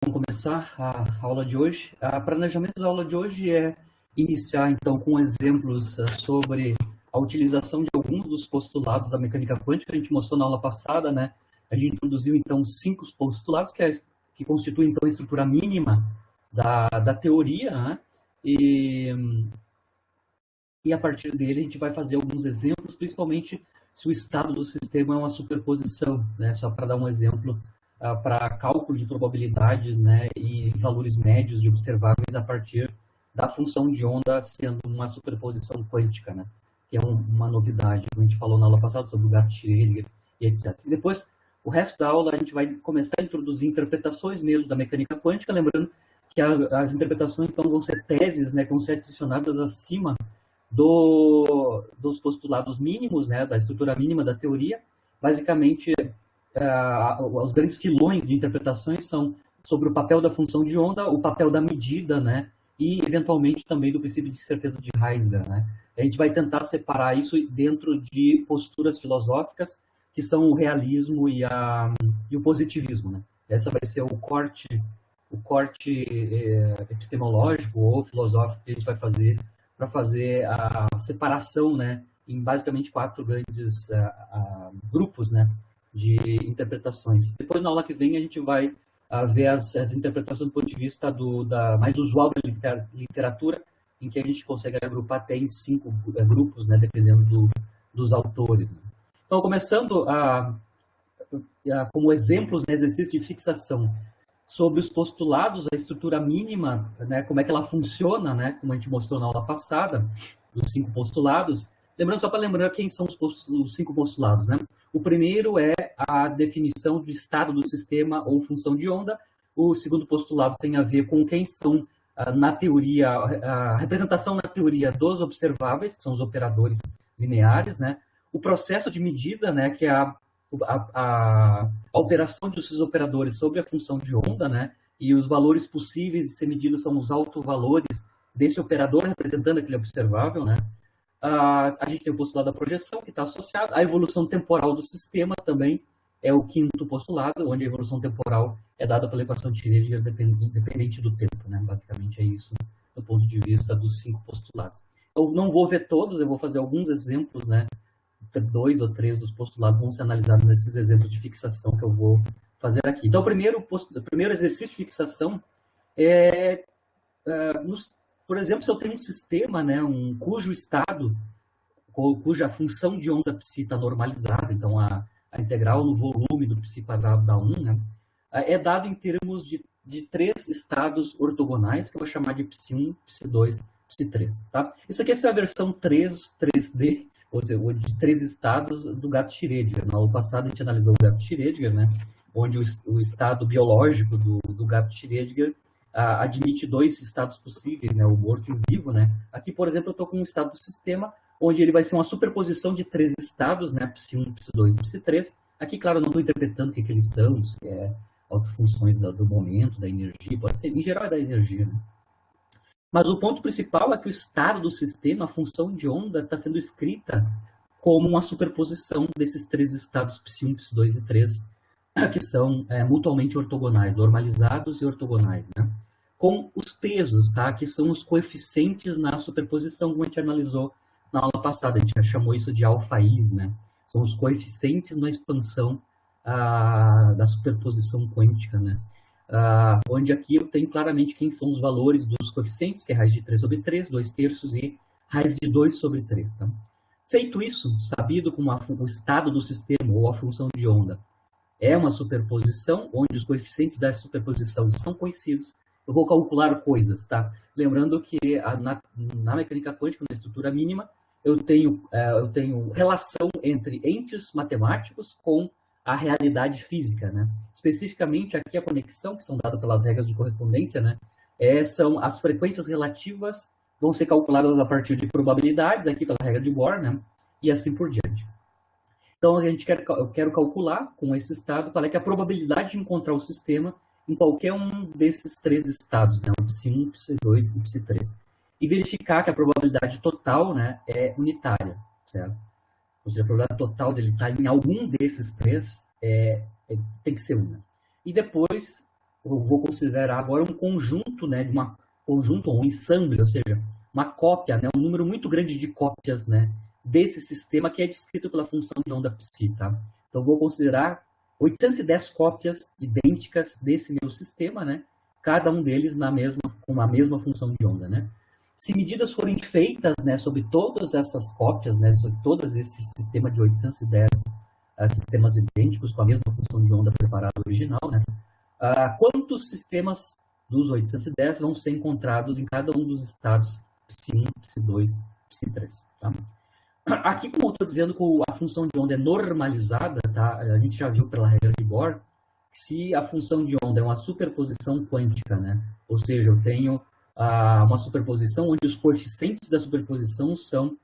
Vamos começar a aula de hoje. O planejamento da aula de hoje é iniciar, então, com exemplos sobre a utilização de alguns dos postulados da mecânica quântica que a gente mostrou na aula passada, né? A gente introduziu, então, 5 postulados que constituem, então, a estrutura mínima da teoria, né? E a partir dele a gente vai fazer alguns exemplos, principalmente se o estado do sistema é uma superposição, né? Só para dar um exemplo, para cálculo de probabilidades, né, e valores médios de observáveis a partir da função de onda sendo uma superposição quântica, né, que é uma novidade, como a gente falou na aula passada sobre o Gartz-Schrödinger e etc. E depois, o resto da aula, a gente vai começar a introduzir interpretações mesmo da mecânica quântica, lembrando que as interpretações então vão ser teses, né, que vão ser adicionadas acima dos postulados mínimos, né, da estrutura mínima da teoria. Basicamente, os grandes filões de interpretações são sobre o papel da função de onda, o papel da medida, né, e eventualmente também do princípio de certeza de Heisler, né. A gente vai tentar separar isso dentro de posturas filosóficas que são o realismo e o positivismo, né. Essa vai ser o corte epistemológico ou filosófico que a gente vai fazer para fazer a separação, né, em basicamente 4 grandes grupos, né, de interpretações. Depois, na aula que vem, a gente vai ver as interpretações do ponto de vista mais usual da literatura, em que a gente consegue agrupar até em 5 grupos, né, dependendo dos autores. Né. Então, começando como exemplos, né, exercício de fixação sobre os postulados, a estrutura mínima, né, como é que ela funciona, né, como a gente mostrou na aula passada, dos 5 postulados. Lembrando, só para lembrar quem são os 5 postulados, né? O primeiro é a definição de estado do sistema ou função de onda. O segundo postulado tem a ver com quem são, na teoria, a representação na teoria dos observáveis, que são os operadores lineares, né? O processo de medida, né, que é a operação desses operadores sobre a função de onda, né? E os valores possíveis de ser medidos são os autovalores desse operador representando aquele observável, né? A gente tem o postulado da projeção, que está associado. A evolução temporal do sistema também é o quinto postulado, onde a evolução temporal é dada pela equação de Schrödinger independente do tempo, né? Basicamente é isso, do ponto de vista dos 5 postulados. Eu não vou ver todos, eu vou fazer alguns exemplos, né? 2 ou 3 dos postulados vão ser analisados nesses exemplos de fixação que eu vou fazer aqui. Então, o primeiro exercício de fixação é, por exemplo, se eu tenho um sistema, né, cujo estado, cuja função de onda psi está normalizada, então a integral no volume do psi quadrado da 1, né, é dado em termos de 3 estados ortogonais, que eu vou chamar de psi1, psi2, psi3. Tá? Isso aqui é a versão 3D, ou seja, de 3 estados do Gartz-Schrödinger. Na aula passada a gente analisou o Gartz-Schrödinger, né, onde o estado biológico do Gartz-Schrödinger admite 2 estados possíveis, né, o morto e o vivo, né. Aqui, por exemplo, eu estou com um estado do sistema, onde ele vai ser uma superposição de 3 estados, né, psi1, psi2 e psi3. Aqui, claro, eu não estou interpretando o que eles são, se é autofunções do momento, da energia, pode ser, em geral é da energia, né. Mas o ponto principal é que o estado do sistema, a função de onda, está sendo escrita como uma superposição desses 3 estados psi1, psi2 e 3, que são mutuamente ortogonais, normalizados e ortogonais, né? Com os pesos, tá? Que são os coeficientes na superposição, como a gente analisou na aula passada. A gente já chamou isso de alfa-is, né? São os coeficientes na expansão da superposição quântica, né? Onde aqui eu tenho claramente quem são os valores dos coeficientes, que é raiz de 3 sobre 3, 2 terços e raiz de 2 sobre 3, tá? Feito isso, sabido como o estado do sistema ou a função de onda é uma superposição, onde os coeficientes dessa superposição são conhecidos, eu vou calcular coisas, tá? Lembrando que na mecânica quântica, na estrutura mínima, eu tenho relação entre entes matemáticos com a realidade física, né? Especificamente aqui a conexão, que são dadas pelas regras de correspondência, né? São as frequências relativas, vão ser calculadas a partir de probabilidades, aqui pela regra de Bohr, né? E assim por diante. Então, eu quero calcular com esse estado qual é, que é a probabilidade de encontrar o sistema em qualquer um desses 3 estados, né? O psi1, psi2 e psi3. E verificar que a probabilidade total, né, é unitária, certo? Ou seja, a probabilidade total dele estar em algum desses 3 tem que ser 1. E depois eu vou considerar agora um conjunto, né, de uma conjunto ou um ensemble, ou seja, uma cópia, né, um número muito grande de cópias, né, desse sistema que é descrito pela função de onda psi, tá? Então, eu vou considerar 810 cópias idênticas desse meu sistema, né, cada um deles com a mesma função de onda, né? Se medidas forem feitas, né, sobre todas essas cópias, né, sobre todos esse sistema de 810 sistemas idênticos com a mesma função de onda preparada original, né, quantos sistemas dos 810 vão ser encontrados em cada um dos estados Psi1, Psi2, Psi3. Tá? Aqui, como eu estou dizendo que a função de onda é normalizada, tá? A gente já viu pela regra de Bohr, que se a função de onda é uma superposição quântica, né? Ou seja, eu tenho uma superposição onde os coeficientes da superposição são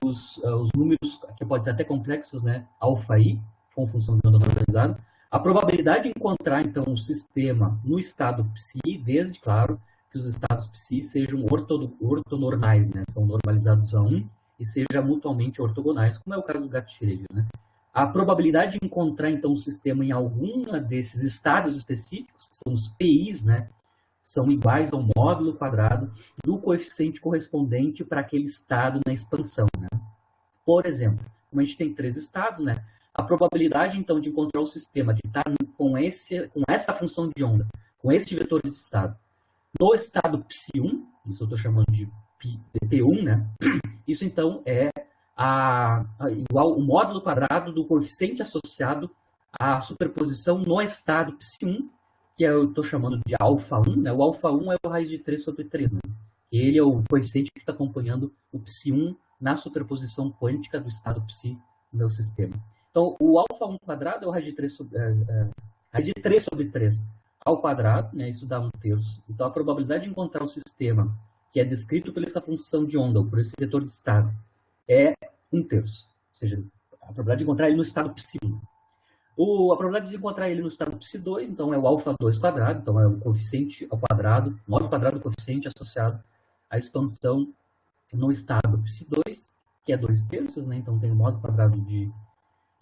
os números, que podem ser até complexos, né? Alfa i, com função de onda normalizada. A probabilidade de encontrar, então, um sistema no estado psi, desde, claro, que os estados psi sejam ortonormais, né? São normalizados a 1 e sejam mutuamente ortogonais, como é o caso do gato Schrödinger, né? A probabilidade de encontrar, então, um sistema em alguma desses estados específicos, que são os PIs, né? São iguais ao módulo quadrado do coeficiente correspondente para aquele estado na expansão, né? Por exemplo, como a gente tem 3 estados, né? A probabilidade, então, de encontrar o sistema que está com essa função de onda, com este vetor de estado, no estado psi1, isso eu estou chamando de P1, né? Isso, então, é igual o módulo quadrado do coeficiente associado à superposição no estado psi1, que eu estou chamando de alfa1, né? O alfa1 é o raiz de 3 sobre 3, né? Ele é o coeficiente que está acompanhando o psi1 na superposição quântica do estado psi no meu sistema. Então, o alfa1 quadrado é o raiz de 3 sobre 3 ao quadrado, né? Isso dá 1/3. Então, a probabilidade de encontrar o sistema que é descrito por essa função de onda, ou por esse vetor de estado, é 1/3. Ou seja, a probabilidade de encontrar ele no estado psi1. A probabilidade de encontrar ele no estado psi2, então, é o alfa2 quadrado, então é o coeficiente ao quadrado, módulo quadrado do coeficiente associado à expansão no estado psi2, que é 2/3, né? Então, tem o módulo quadrado de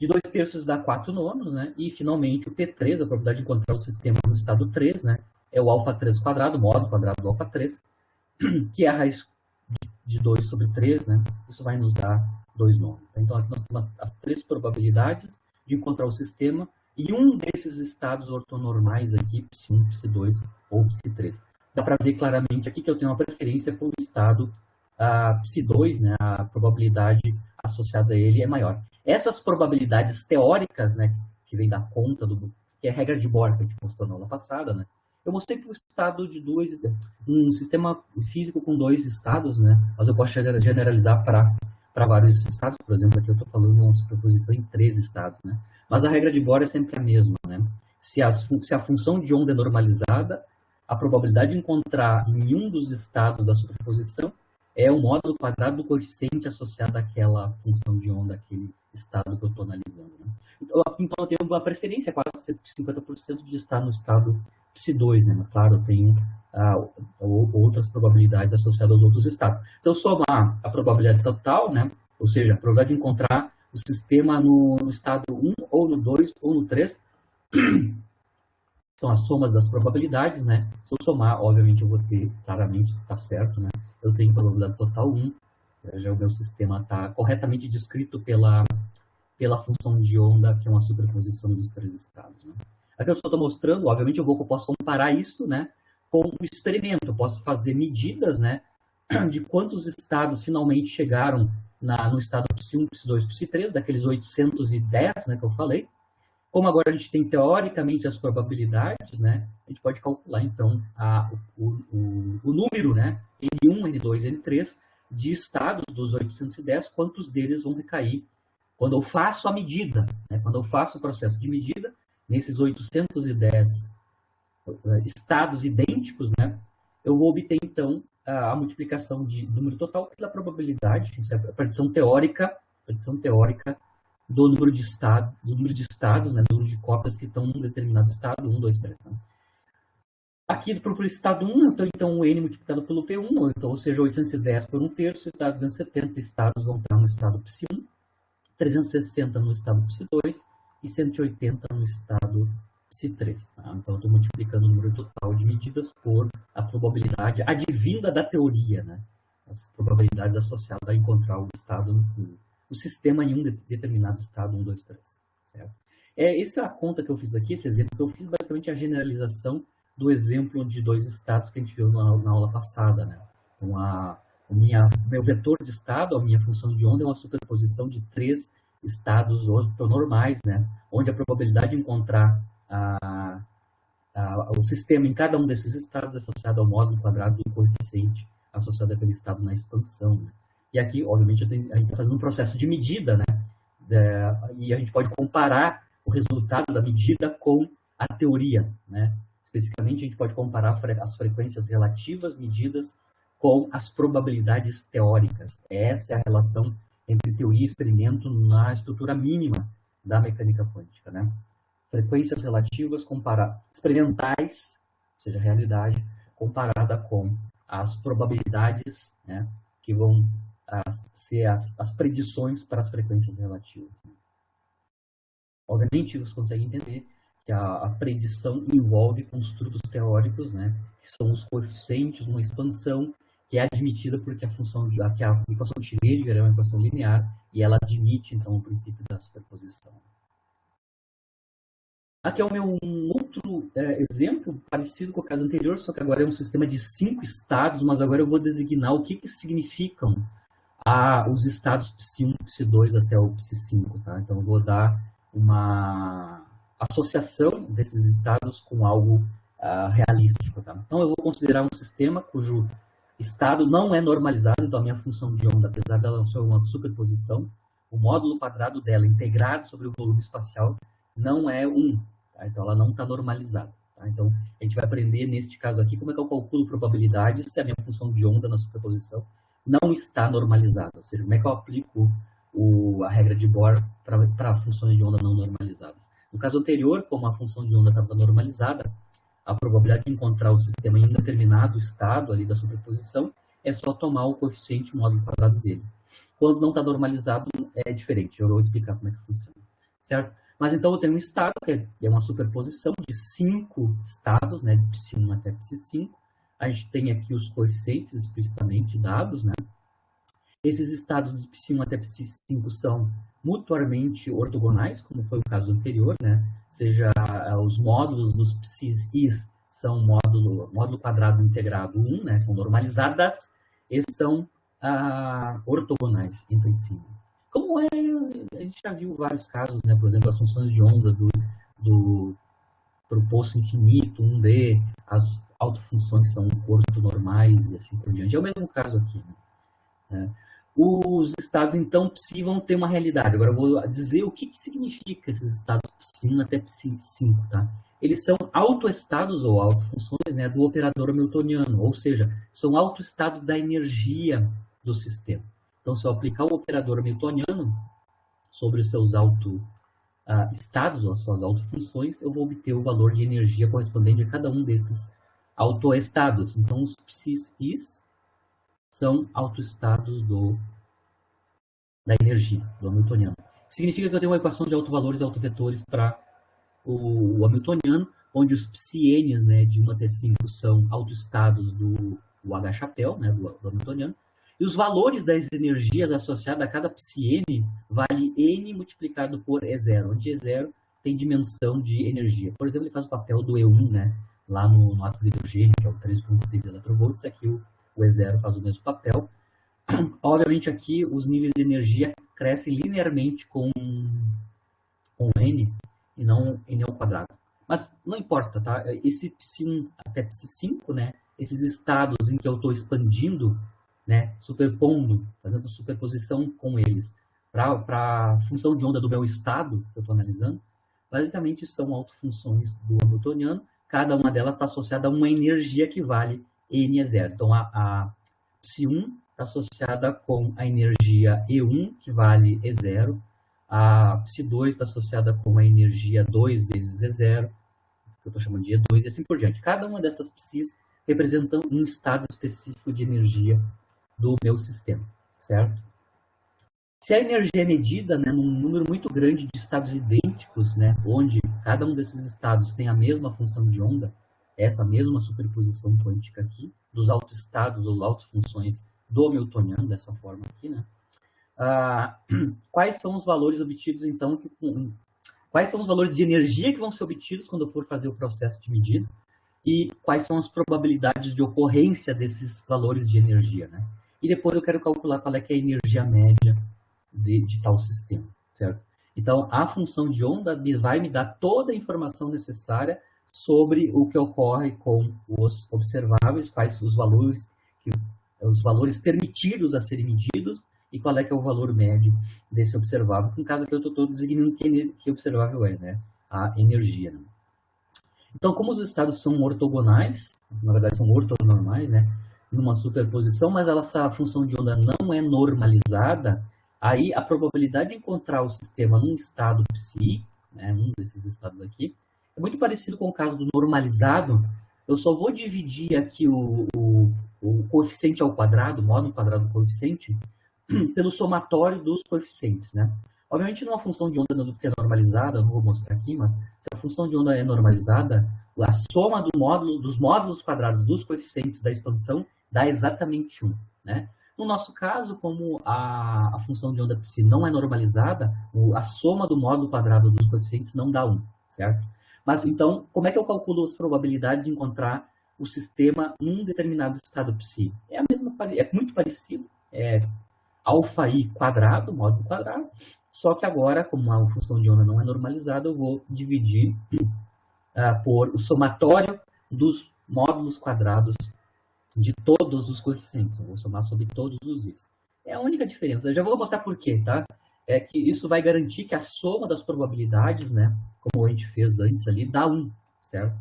2/3 dá 4/9, né? E, finalmente, o P3, a probabilidade de encontrar o sistema no estado 3, né? É o alfa3 quadrado, módulo quadrado do alfa3, que é a raiz de 2 sobre 3, né? Isso vai nos dar 2/9. Então, aqui nós temos as 3 probabilidades de encontrar o sistema e um desses estados ortonormais aqui, psi1, psi2 ou psi3. Dá para ver claramente aqui que eu tenho uma preferência pelo estado psi2, né? A probabilidade associada a ele é maior. Essas probabilidades teóricas, né, que vem da conta que é a regra de Bohr que a gente mostrou na aula passada, né? Eu mostrei que o estado de um sistema físico com 2 estados, né? Mas eu posso generalizar para vários estados. Por exemplo, aqui eu estou falando de uma superposição em 3 estados, né? Mas a regra de Bohr é sempre a mesma, né? Se a função de onda é normalizada, a probabilidade de encontrar em um dos estados da superposição é o módulo quadrado do coeficiente associado àquela função de onda, aquele estado que eu estou analisando, né? Então, eu tenho uma preferência, quase 50% de estar no estado psi2, né? Mas, claro, eu tenho outras probabilidades associadas aos outros estados. Se eu somar a probabilidade total, né? Ou seja, a probabilidade de encontrar o sistema no estado 1, ou no 2, ou no 3, são as somas das probabilidades, né? Se eu somar, obviamente, eu vou ter, claramente, está certo, né? Eu tenho probabilidade total 1, ou seja, o meu sistema está corretamente descrito pela função de onda, que é uma superposição dos 3 estados, né? Aqui eu só estou mostrando, obviamente, eu posso comparar isso, né, com um experimento. Eu posso fazer medidas, né, de quantos estados finalmente chegaram no estado psi1, psi2, psi3, daqueles 810, né, que eu falei. Como agora a gente tem, teoricamente, as probabilidades, né, a gente pode calcular, então, o número, né, N1, N2, N3, de estados dos 810, quantos deles vão recair quando eu faço a medida, né, quando eu faço o processo de medida, nesses 810 estados idênticos, né, eu vou obter, então, a multiplicação de número total pela probabilidade, isso é a predição teórica do número de estados, né, do número de cópias que estão num determinado estado, 1, 2, 3. Né? Aqui para o estado 1, então o N multiplicado pelo P1, então, ou seja, 810 por 1/3, dá 270 estados vão estar no estado psi1, 360 no estado psi2 e 180 no estado psi3. Tá? Então, eu estou multiplicando o número total de medidas por a probabilidade advinda da teoria, né? As probabilidades associadas a encontrar o estado, o sistema em um determinado estado, 1, 2, 3. Certo? Essa é a conta que eu fiz aqui, esse exemplo que eu fiz, basicamente a generalização do exemplo de dois estados que a gente viu na aula passada. Né? Então, meu vetor de estado, a minha função de onda, é uma superposição de 3 estados ortonormais, né? Onde a probabilidade de encontrar o sistema em cada um desses estados é associado ao módulo quadrado do coeficiente associado àquele estado na expansão. Né? E aqui, obviamente, a gente está fazendo um processo de medida, né? E a gente pode comparar o resultado da medida com a teoria. Né? Especificamente, a gente pode comparar as frequências relativas medidas com as probabilidades teóricas. Essa é a relação entre teoria e experimento na estrutura mínima da mecânica quântica. Né? Frequências relativas experimentais, ou seja, realidade, comparada com as probabilidades, né, que vão ser as predições para as frequências relativas. Obviamente, você consegue entender que a predição envolve construtos teóricos, né, que são os coeficientes, uma expansão, que é admitida porque a equação de Schrödinger é uma equação linear e ela admite, então, o princípio da superposição. Aqui é o meu outro exemplo, parecido com o caso anterior, só que agora é um sistema de 5 estados, mas agora eu vou designar o que significam os estados Psi1, Psi2 até o Psi5. Tá? Então, eu vou dar uma associação desses estados com algo realístico. Tá? Então, eu vou considerar um sistema cujo estado não é normalizado, então a minha função de onda, apesar dela ser uma superposição, o módulo quadrado dela integrado sobre o volume espacial não é 1, tá? Então ela não está normalizada. Tá? Então a gente vai aprender neste caso aqui como é que eu calculo probabilidades se a minha função de onda na superposição não está normalizada, ou seja, como é que eu aplico a regra de Bohr para funções de onda não normalizadas. No caso anterior, como a função de onda estava normalizada, a probabilidade de encontrar o sistema em um determinado estado ali da superposição é só tomar o coeficiente módulo quadrado dele. Quando não está normalizado, é diferente. Eu vou explicar como é que funciona. Certo? Mas então eu tenho um estado, que é uma superposição de 5 estados, né, de Psi1 até Psi5. A gente tem aqui os coeficientes explicitamente dados, né? Esses estados de Psi1 até Psi5 são mutuamente ortogonais, como foi o caso anterior, né? Ou seja, os módulos dos Psis são módulo quadrado integrado 1, né? São normalizadas e são ortogonais entre si. Como a gente já viu vários casos, né? Por exemplo, as funções de onda do proposto infinito, 1D, as autofunções são ortonormais e assim por diante. É o mesmo caso aqui, né? Os estados, então, Psi vão ter uma realidade. Agora eu vou dizer o que significa esses estados Psi1 até Psi5, tá? Eles são autoestados ou autofunções, né, do operador hamiltoniano, ou seja, são autoestados da energia do sistema. Então, se eu aplicar o operador hamiltoniano sobre os seus autoestados ou as suas autofunções, eu vou obter o valor de energia correspondente a cada um desses autoestados. Então, os Psis são autoestados da energia, do hamiltoniano. Significa que eu tenho uma equação de autovalores e autovetores para o hamiltoniano, onde os psiNs, né, de 1 até 5 são autoestados do H-chapéu, né, do hamiltoniano, e os valores das energias associadas a cada psiN vale N multiplicado por E0, onde E0 tem dimensão de energia. Por exemplo, ele faz o papel do E1, né, lá no átomo de hidrogênio, que é o 3,6 electrovolts, aqui o E0 faz o mesmo papel. Obviamente aqui os níveis de energia crescem linearmente com N e não N ao quadrado. Mas não importa, tá? Esse Psi1 até Psi5, né? Esses estados em que eu estou expandindo, né? Superpondo, fazendo superposição com eles, para a função de onda do meu estado, que eu estou analisando, basicamente são autofunções do hamiltoniano. Cada uma delas está associada a uma energia que vale N0. Então, a Psi1 está associada com a energia E1, que vale E0. A Psi2 está associada com a energia 2 vezes E0, que eu estou chamando de E2, e assim por diante. Cada uma dessas Psis representa um estado específico de energia do meu sistema, certo? Se a energia é medida, né, num número muito grande de estados idênticos, né, onde cada um desses estados tem a mesma função de onda, essa mesma superposição quântica aqui, dos autoestados ou autofunções do Hamiltoniano, dessa forma aqui, né, quais são os valores obtidos, então, quais são os valores de energia que vão ser obtidos quando eu for fazer o processo de medida e quais são as probabilidades de ocorrência desses valores de energia, né? E depois eu quero calcular qual é que é a energia média de tal sistema, certo? Então, a função de onda vai me dar toda a informação necessária sobre o que ocorre com os observáveis, quais os valores permitidos a serem medidos e qual é que é o valor médio desse observável. No caso aqui eu estou designando que observável é, né? A energia. Né? Então, como os estados são ortogonais, na verdade são ortonormais, né? Numa superposição, mas essa função de onda não é normalizada, aí a probabilidade de encontrar o sistema num estado psi, né, um desses estados aqui, é muito parecido com o caso do normalizado. Eu só vou dividir aqui o coeficiente ao quadrado, o módulo quadrado do coeficiente, pelo somatório dos coeficientes, né? Obviamente, numa função de onda que é normalizada, não vou mostrar aqui, mas se a função de onda é normalizada, a soma dos módulos quadrados dos coeficientes da expansão dá exatamente 1, né? No nosso caso, como a função de onda psi não é normalizada, a soma do módulo quadrado dos coeficientes não dá 1, certo? Mas, então, como é que eu calculo as probabilidades de encontrar o sistema num determinado estado psi? É muito parecido, alfa i quadrado, módulo quadrado, só que agora, como a função de onda não é normalizada, eu vou dividir por o somatório dos módulos quadrados de todos os coeficientes. Eu vou somar sobre todos os i's. É a única diferença. Eu já vou mostrar por quê, tá? É que isso vai garantir que a soma das probabilidades, né, como a gente fez antes ali, dá 1, certo?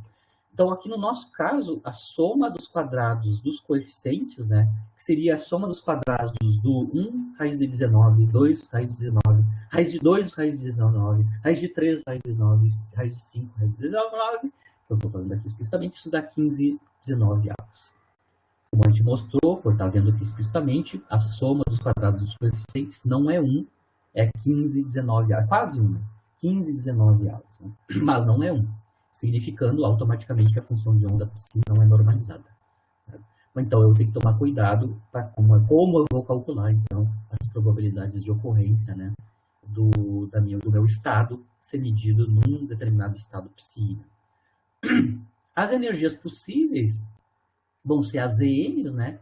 Então, aqui no nosso caso, a soma dos quadrados dos coeficientes, né, que seria a soma dos quadrados do 1 raiz de 19, 2 raiz de 19, raiz de 2 raiz de 19, raiz de 3 raiz de 19, raiz de 5 raiz de 19, que eu estou fazendo aqui explicitamente, isso dá 15, 19 avos. Como a gente mostrou, por estar vendo aqui explicitamente, a soma dos quadrados dos coeficientes não é 1, é 15, 19 avos, quase 1, 15, 19 avos, né? Mas não é 1. Significando automaticamente que a função de onda psi não é normalizada. Então, eu tenho que tomar cuidado para como eu vou calcular, então, as probabilidades de ocorrência, né, do meu estado ser medido num determinado estado psi. As energias possíveis vão ser as ENs, né?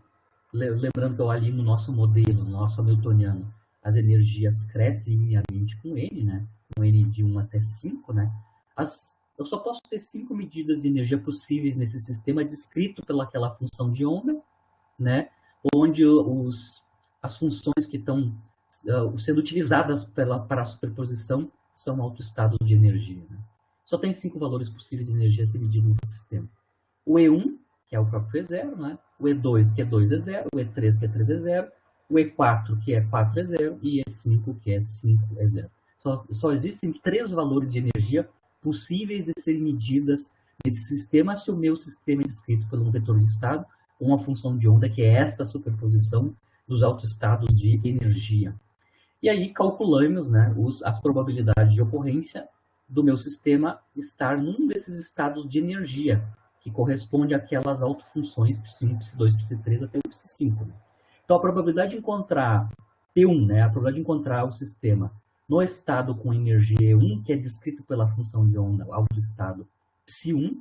Lembrando que eu ali no nosso modelo, no nosso Hamiltoniano, as energias crescem linearmente com N, né? Com N de 1 até 5, né? Eu só posso ter 5 medidas de energia possíveis nesse sistema descrito pelaquela função de onda, né? Onde as funções que estão sendo utilizadas para a superposição são autoestados de energia. Né? Só tem 5 valores possíveis de energia a ser medido nesse sistema. O E1, que é o próprio E0, né? O E2, que é 2 é 0, o E3, que é 3 é 0, o E4, que é 4 é 0, e E5, que é 5 é 0. Só existem 3 valores de energia possíveis de serem medidas nesse sistema se o meu sistema é descrito por um vetor de estado ou uma função de onda, que é esta superposição dos autoestados de energia. E aí calculamos, né, as probabilidades de ocorrência do meu sistema estar num desses estados de energia, que corresponde àquelas autofunções ψ1, ψ2, ψ3 até o ψ5. Né? Então, a probabilidade de encontrar P1, né, a probabilidade de encontrar o sistema no estado com energia E1, que é descrito pela função de onda, o autoestado ψ1,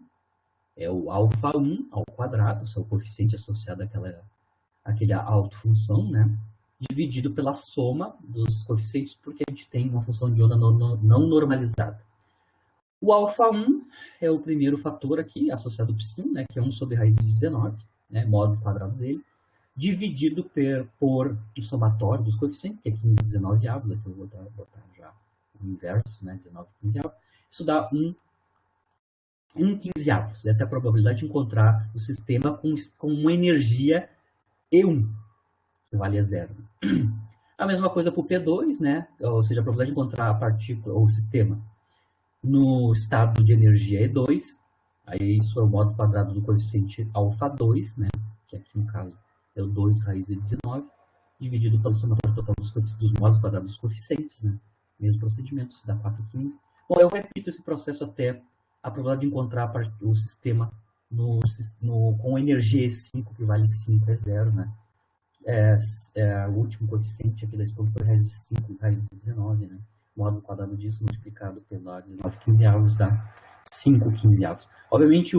é o alfa1 ao quadrado, esse é o coeficiente associado àquela autofunção, né, dividido pela soma dos coeficientes, porque a gente tem uma função de onda não normalizada. O alfa1 é o primeiro fator aqui, associado ao ψ1, né, que é 1 sobre raiz de 19, né, módulo quadrado dele, dividido por o somatório dos coeficientes, que é 15, 19 avos, aqui eu vou botar já o inverso, né, 19, 15 avos. Isso dá 1 15 avos. Essa é a probabilidade de encontrar o sistema com uma energia E1, que vale a 0. A mesma coisa para o P2, né, ou seja, a probabilidade de encontrar a partícula ou o sistema no estado de energia E2, aí isso é o módulo quadrado do coeficiente alfa2, né, que aqui no caso é o 2 raiz de 19, dividido pelo somatório total dos modos quadrados dos coeficientes, né? Mesmo procedimento, se dá 4,15. Bom, eu repito esse processo até a probabilidade de encontrar o sistema com energia E5, que vale 5, é zero, né? O último coeficiente aqui da exposição é raiz de 5, raiz de 19, né? Módulo quadrado disso multiplicado pela 19 quinzeavos dá 5 quinzeavos. Obviamente,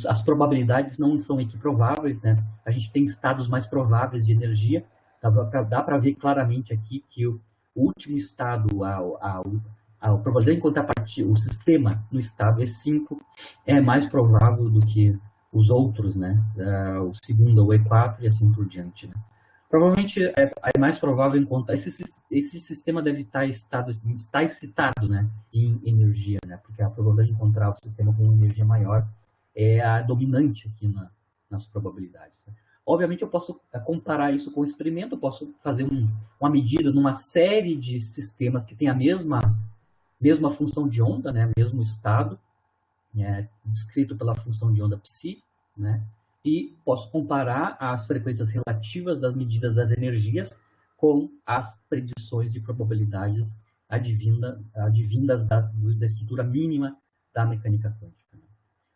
as probabilidades não são equiprováveis, né? A gente tem estados mais prováveis de energia. Dá para ver claramente aqui que o último estado, a probabilidade de encontrar o sistema no estado E5 é mais provável do que os outros, né? O segundo é o E4 e assim por diante, né? Provavelmente é mais provável encontrar. Esse sistema deve estar excitado, né, em energia, né, porque a probabilidade de encontrar o sistema com energia maior é a dominante aqui nas probabilidades. Né? Obviamente, eu posso comparar isso com o experimento, eu posso fazer uma medida numa série de sistemas que têm a mesma função de onda, né, mesmo estado, descrito pela função de onda psi, né? E posso comparar as frequências relativas das medidas das energias com as predições de probabilidades advindas da estrutura mínima da mecânica quântica.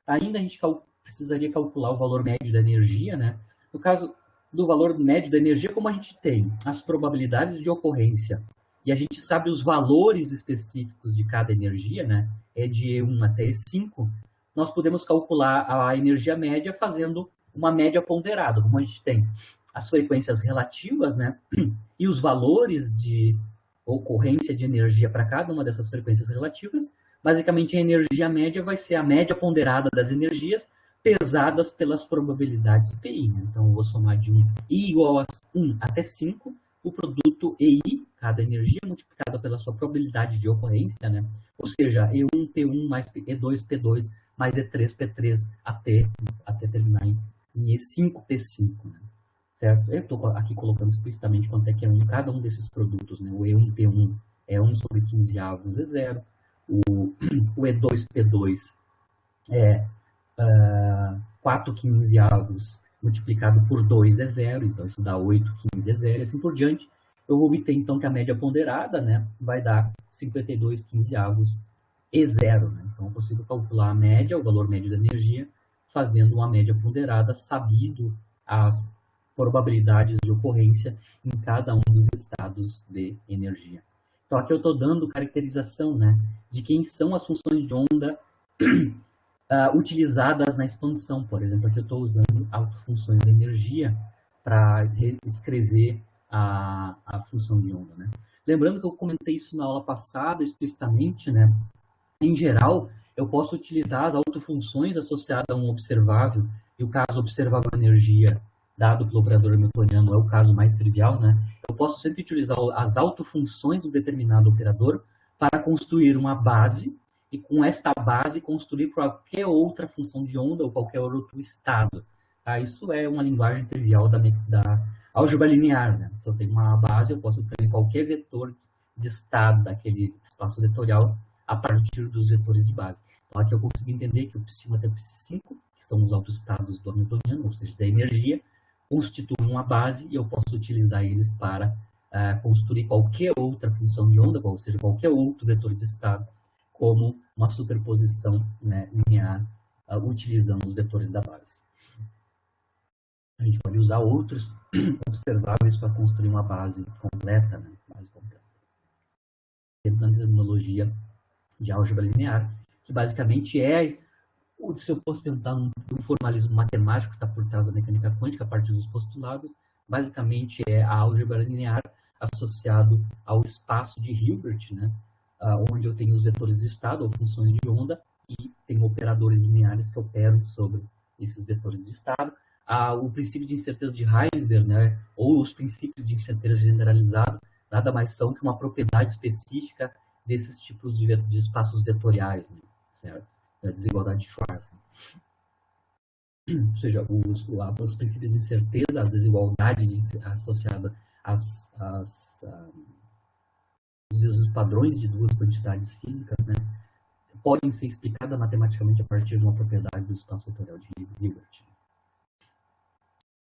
Ainda a gente precisaria calcular o valor médio da energia, né? No caso do valor médio da energia, como a gente tem as probabilidades de ocorrência e a gente sabe os valores específicos de cada energia, né? É de E1 até E5, nós podemos calcular a energia média fazendo uma média ponderada, como a gente tem as frequências relativas, né? E os valores de ocorrência de energia para cada uma dessas frequências relativas. Basicamente, a energia média vai ser a média ponderada das energias pesadas pelas probabilidades PI. Né? Então, eu vou somar de I igual a 1 até 5, o produto EI, cada energia, multiplicada pela sua probabilidade de ocorrência, né? Ou seja, E1, P1 mais E2, P2 mais E3, P3 até terminar em E5, P5. Né? Certo? Eu estou aqui colocando explicitamente quanto é que é cada um desses produtos. Né? O E1, P1 é 1 sobre 15 avos, é zero. O E2, P2 é 4 quinzeavos multiplicado por 2 é zero, então isso dá 8, 15 é zero, e assim por diante. Eu vou obter, então, que a média ponderada, né, vai dar 52 quinzeavos e zero. Né? Então, eu consigo calcular a média, o valor médio da energia, fazendo uma média ponderada, sabido as probabilidades de ocorrência em cada um dos estados de energia. Então, aqui eu estou dando caracterização, né, de quem são as funções de onda utilizadas na expansão. Por exemplo, aqui eu estou usando autofunções de energia para escrever a função de onda. Né? Lembrando que eu comentei isso na aula passada explicitamente, né? Em geral, eu posso utilizar as autofunções associadas a um observável, e o caso observável energia dado pelo operador hamiltoniano é o caso mais trivial, né? Eu posso sempre utilizar as autofunções do determinado operador para construir uma base, e com esta base construir qualquer outra função de onda ou qualquer outro estado. Tá? Isso é uma linguagem trivial da álgebra linear. Né? Se eu tenho uma base, eu posso escrever qualquer vetor de estado daquele espaço vetorial a partir dos vetores de base. Então, aqui eu consigo entender que o π1 até o π5, que são os autoestados do hamiltoniano, ou seja, da energia, constituem uma base e eu posso utilizar eles para construir qualquer outra função de onda, ou seja, qualquer outro vetor de estado, como uma superposição, né, linear, utilizando os vetores da base. A gente pode usar outros observáveis para construir uma base completa, né, base completa. Dentro da terminologia de álgebra linear, que basicamente se eu posso pensar num formalismo matemático que está por trás da mecânica quântica, a partir dos postulados, basicamente é a álgebra linear associado ao espaço de Hilbert, né? Onde eu tenho os vetores de estado, ou funções de onda, e tenho operadores lineares que operam sobre esses vetores de estado. O princípio de incerteza de Heisenberg, né? Ou os princípios de incerteza generalizada, nada mais são que uma propriedade específica desses tipos de espaços vetoriais, né? Certo? Da desigualdade de Schwarz. Né? Ou seja, os princípios de incerteza, a desigualdade associada os padrões de duas quantidades físicas, né, podem ser explicadas matematicamente a partir de uma propriedade do espaço vetorial de Hilbert.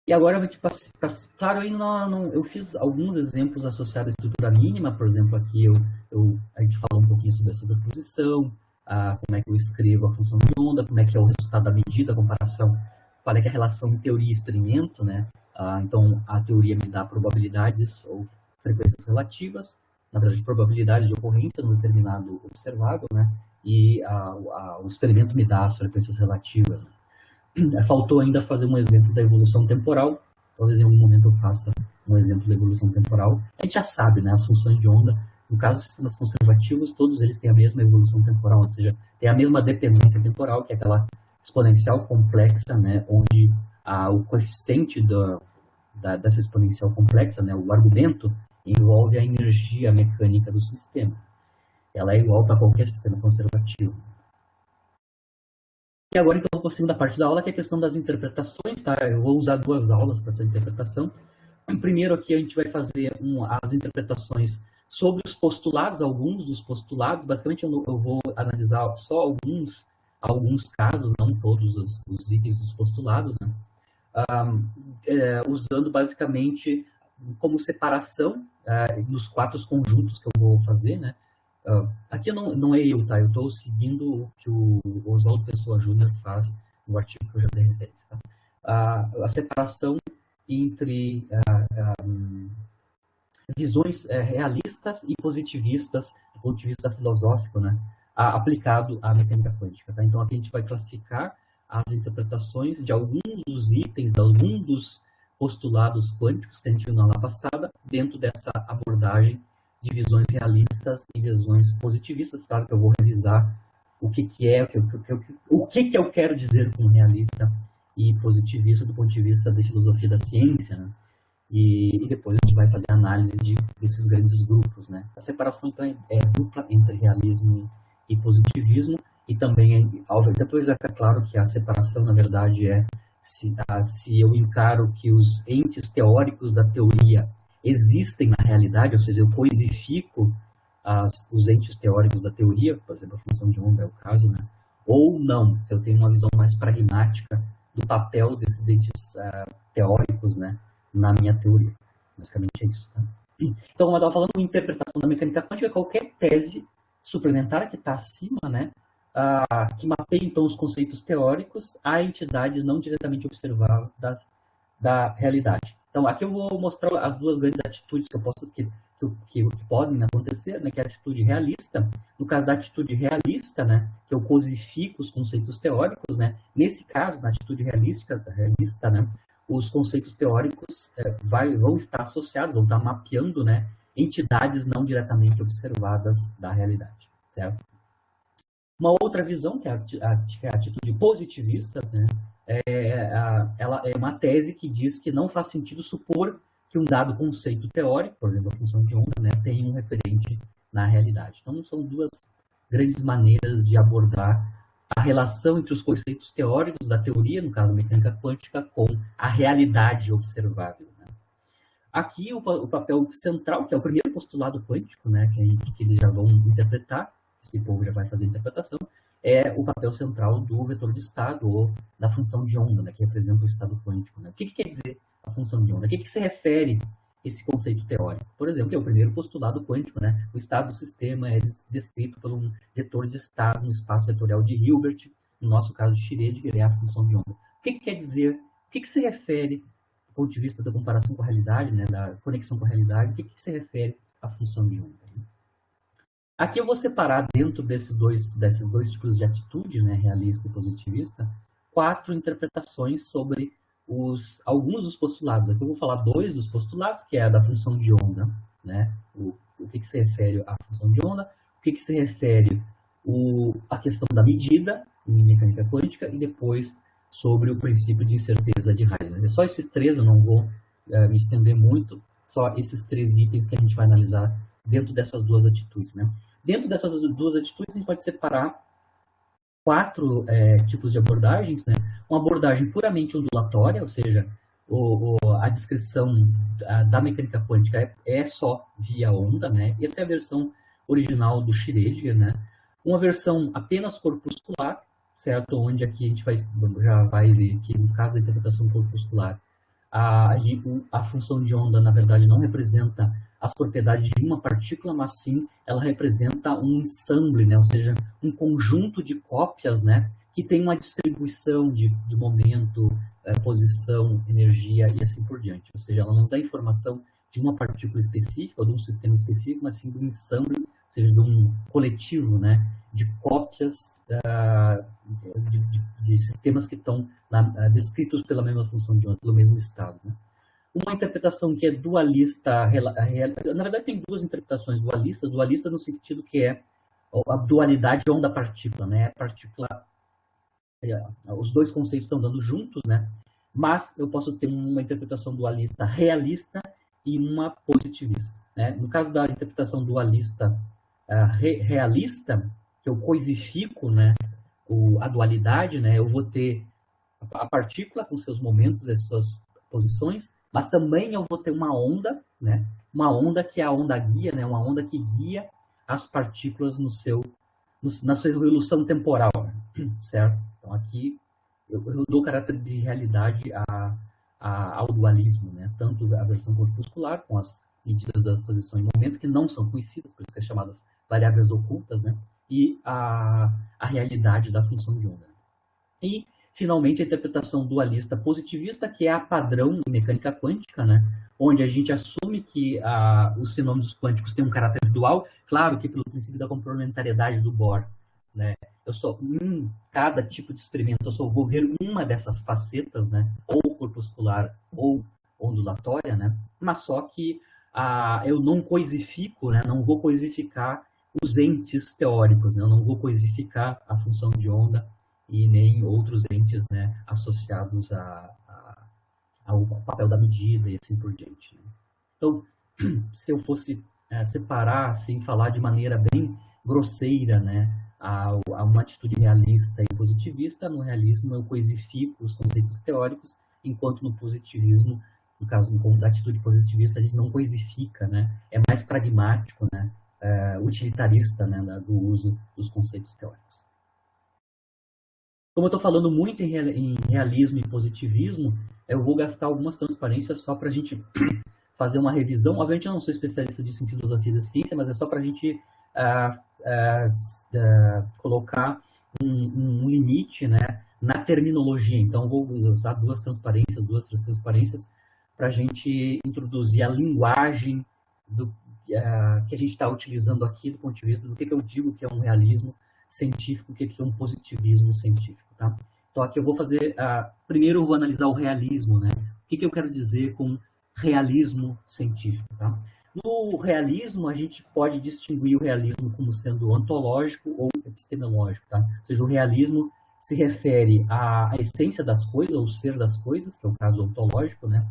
E agora, tipo, claro, aí eu fiz alguns exemplos associados à estrutura mínima, por exemplo, aqui a gente falou um pouquinho sobre a sobreposição, como é que eu escrevo a função de onda, como é que é o resultado da medida, a comparação, qual é que é a relação teoria e experimento, né? Então, a teoria me dá probabilidades ou frequências relativas, na verdade, probabilidade de ocorrência num determinado observável, né? E o experimento me dá as frequências relativas, né? Faltou ainda fazer um exemplo da evolução temporal. Talvez em algum momento eu faça um exemplo da evolução temporal. A gente já sabe, né, as funções de onda. No caso dos sistemas conservativos, todos eles têm a mesma evolução temporal, ou seja, tem a mesma dependência temporal, que é aquela exponencial complexa, né, onde o coeficiente dessa exponencial complexa, né, o argumento, envolve a energia mecânica do sistema. Ela é igual para qualquer sistema conservativo. E agora, então, eu vou para a segunda parte da aula, que é a questão das interpretações, tá? Eu vou usar 2 aulas para essa interpretação. Primeiro, aqui a gente vai fazer as interpretações sobre os postulados, alguns dos postulados. Basicamente, eu vou analisar só alguns casos, não todos os itens dos postulados, né? Usando, basicamente, como separação nos 4 conjuntos que eu vou fazer, né? Aqui não é eu, tá? Eu estou seguindo o que o Oswaldo Pessoa Júnior faz no artigo que eu já dei referência. Tá? A separação entre visões realistas e positivistas do ponto de vista filosófico, né? Aplicado à mecânica quântica. Tá? Então, aqui a gente vai classificar as interpretações de alguns dos itens, de alguns dos postulados quânticos que a gente viu na aula passada, dentro dessa abordagem de visões realistas e visões positivistas. Claro que eu vou revisar o que eu quero dizer com realista e positivista do ponto de vista da filosofia da ciência, né? E depois a gente vai fazer a análise desses grandes grupos, né? A separação então, é dupla entre realismo e positivismo, e também depois vai ficar claro que a separação, na verdade, é se eu encaro que os entes teóricos da teoria existem na realidade, ou seja, eu coisifico os entes teóricos da teoria, por exemplo, a função de onda é o caso, né? Ou não, se eu tenho uma visão mais pragmática do papel desses entes teóricos, né, na minha teoria. Basicamente é isso. Tá? Então, como eu estava falando, interpretação da mecânica quântica é qualquer tese suplementar que está acima, né, que mapeia então os conceitos teóricos a entidades não diretamente observáveis da realidade. Então, aqui eu vou mostrar as 2 grandes atitudes que podem acontecer, né, que é a atitude realista. No caso da atitude realista, né, que eu cosifico os conceitos teóricos, né, nesse caso, na atitude realista, né, os conceitos teóricos vão estar associados, vão estar mapeando, né, entidades não diretamente observadas da realidade, certo? Uma outra visão, que é a atitude positivista, né, ela é uma tese que diz que não faz sentido supor que um dado conceito teórico, por exemplo, a função de onda, né, tem um referente na realidade. Então, são 2 grandes maneiras de abordar a relação entre os conceitos teóricos da teoria, no caso, a mecânica quântica, com a realidade observável. Né? Aqui, o papel central, que é o primeiro postulado quântico, né, que eles já vão interpretar, esse povo já vai fazer a interpretação, é o papel central do vetor de estado ou da função de onda, né, que representa o estado quântico. Né? O que quer dizer a função de onda? A que se refere esse conceito teórico? Por exemplo, é o primeiro postulado quântico, né? O estado do sistema é descrito por um vetor de estado no espaço vetorial de Hilbert, no nosso caso de Schrödinger, é a função de onda. O que quer dizer? O que se refere, do ponto de vista da comparação com a realidade, né, da conexão com a realidade, o que se refere à função de onda? Aqui eu vou separar dentro desses dois tipos de atitude, né, realista e positivista, 4 interpretações sobre alguns dos postulados. Aqui eu vou falar 2 dos postulados, que é a da função de onda, né, o que se refere à função de onda, o que se refere à questão da medida em mecânica quântica, e depois sobre o princípio de incerteza de Heisenberg. Só esses 3, eu não vou me estender muito, só esses 3 itens que a gente vai analisar dentro dessas 2 atitudes, né? Dentro dessas 2 atitudes, a gente pode separar 4 tipos de abordagens, né? Uma abordagem puramente ondulatória, ou seja, a descrição da mecânica quântica é só via onda, né? Essa é a versão original do Schrödinger, né? Uma versão apenas corpuscular, certo? Onde aqui a gente já vai ver que, no caso da interpretação corpuscular, a função de onda, na verdade, não representa as propriedades de uma partícula, mas sim ela representa um ensemble, né? Ou seja, um conjunto de cópias, né? Que tem uma distribuição de momento, posição, energia e assim por diante. Ou seja, ela não dá informação de uma partícula específica ou de um sistema específico, mas sim de um ensemble, ou seja, de um coletivo, né? De cópias de sistemas que estão descritos pela mesma função de onda, pelo mesmo estado, né? Uma interpretação que é dualista, na verdade tem duas interpretações dualistas, dualista no sentido que é a dualidade onda-partícula, né? A partícula, os dois conceitos estão dando juntos, né? Mas eu posso ter uma interpretação dualista realista e uma positivista, né? No caso da interpretação dualista realista, que eu coisifico, né, a dualidade, né? Eu vou ter a partícula com seus momentos e suas posições, mas também eu vou ter uma onda, né? Uma onda que é a onda guia, né? Uma onda que guia as partículas na sua evolução temporal, certo? Então aqui eu dou caráter de realidade ao dualismo, né? Tanto a versão corpuscular, com as medidas da posição e momento, que não são conhecidas, por isso que são chamadas variáveis ocultas, né? E a realidade da função de onda. E, finalmente, a interpretação dualista positivista, que é a padrão em mecânica quântica, né? Onde a gente assume que os fenômenos quânticos têm um caráter dual, claro que pelo princípio da complementariedade do Bohr, né? Cada tipo de experimento, eu só vou ver uma dessas facetas, né? Ou corpuscular ou ondulatória, né? Mas só que eu não coisifico, né? Não vou coisificar os entes teóricos, né? Eu não vou coisificar a função de onda e nem outros entes, né, associados ao papel da medida e assim por diante. Então, se eu fosse separar, assim, falar de maneira bem grosseira, né, a uma atitude realista e positivista, no realismo eu coisifico os conceitos teóricos, enquanto no positivismo, no caso da atitude positivista, a gente não coisifica, né, é mais pragmático, né, utilitarista, né, do uso dos conceitos teóricos. Como eu estou falando muito em realismo e positivismo, eu vou gastar algumas transparências só para a gente fazer uma revisão. Obviamente eu não sou especialista disso em filosofia da ciência, mas é só para a gente colocar um limite, né, na terminologia. Então, vou usar duas, três transparências, para a gente introduzir a linguagem que a gente está utilizando aqui do ponto de vista do que eu digo que é um realismo científico, o que é um positivismo científico, tá? Então, aqui eu vou fazer... primeiro eu vou analisar o realismo, né? O que eu quero dizer com realismo científico, tá? No realismo, a gente pode distinguir o realismo como sendo ontológico ou epistemológico, tá? Ou seja, o realismo se refere à essência das coisas, ou ser das coisas, que é o caso ontológico, né?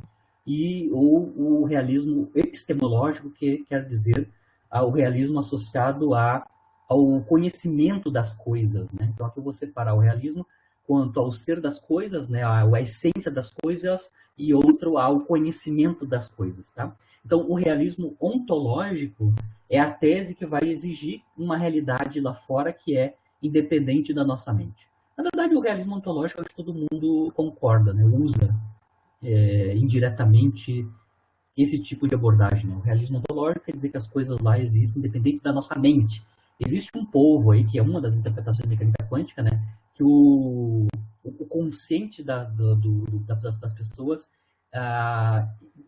Ou o realismo epistemológico, que quer dizer o realismo associado ao conhecimento das coisas, né? Então, aqui eu vou separar o realismo quanto ao ser das coisas, né? A essência das coisas, e outro ao conhecimento das coisas, tá? Então, o realismo ontológico é a tese que vai exigir uma realidade lá fora que é independente da nossa mente. Na verdade, o realismo ontológico, acho que todo mundo concorda, né? Usa indiretamente esse tipo de abordagem, né? O realismo ontológico quer dizer que as coisas lá existem independente da nossa mente. Existe um povo aí, que é uma das interpretações de mecânica quântica, né? Que o consciente das pessoas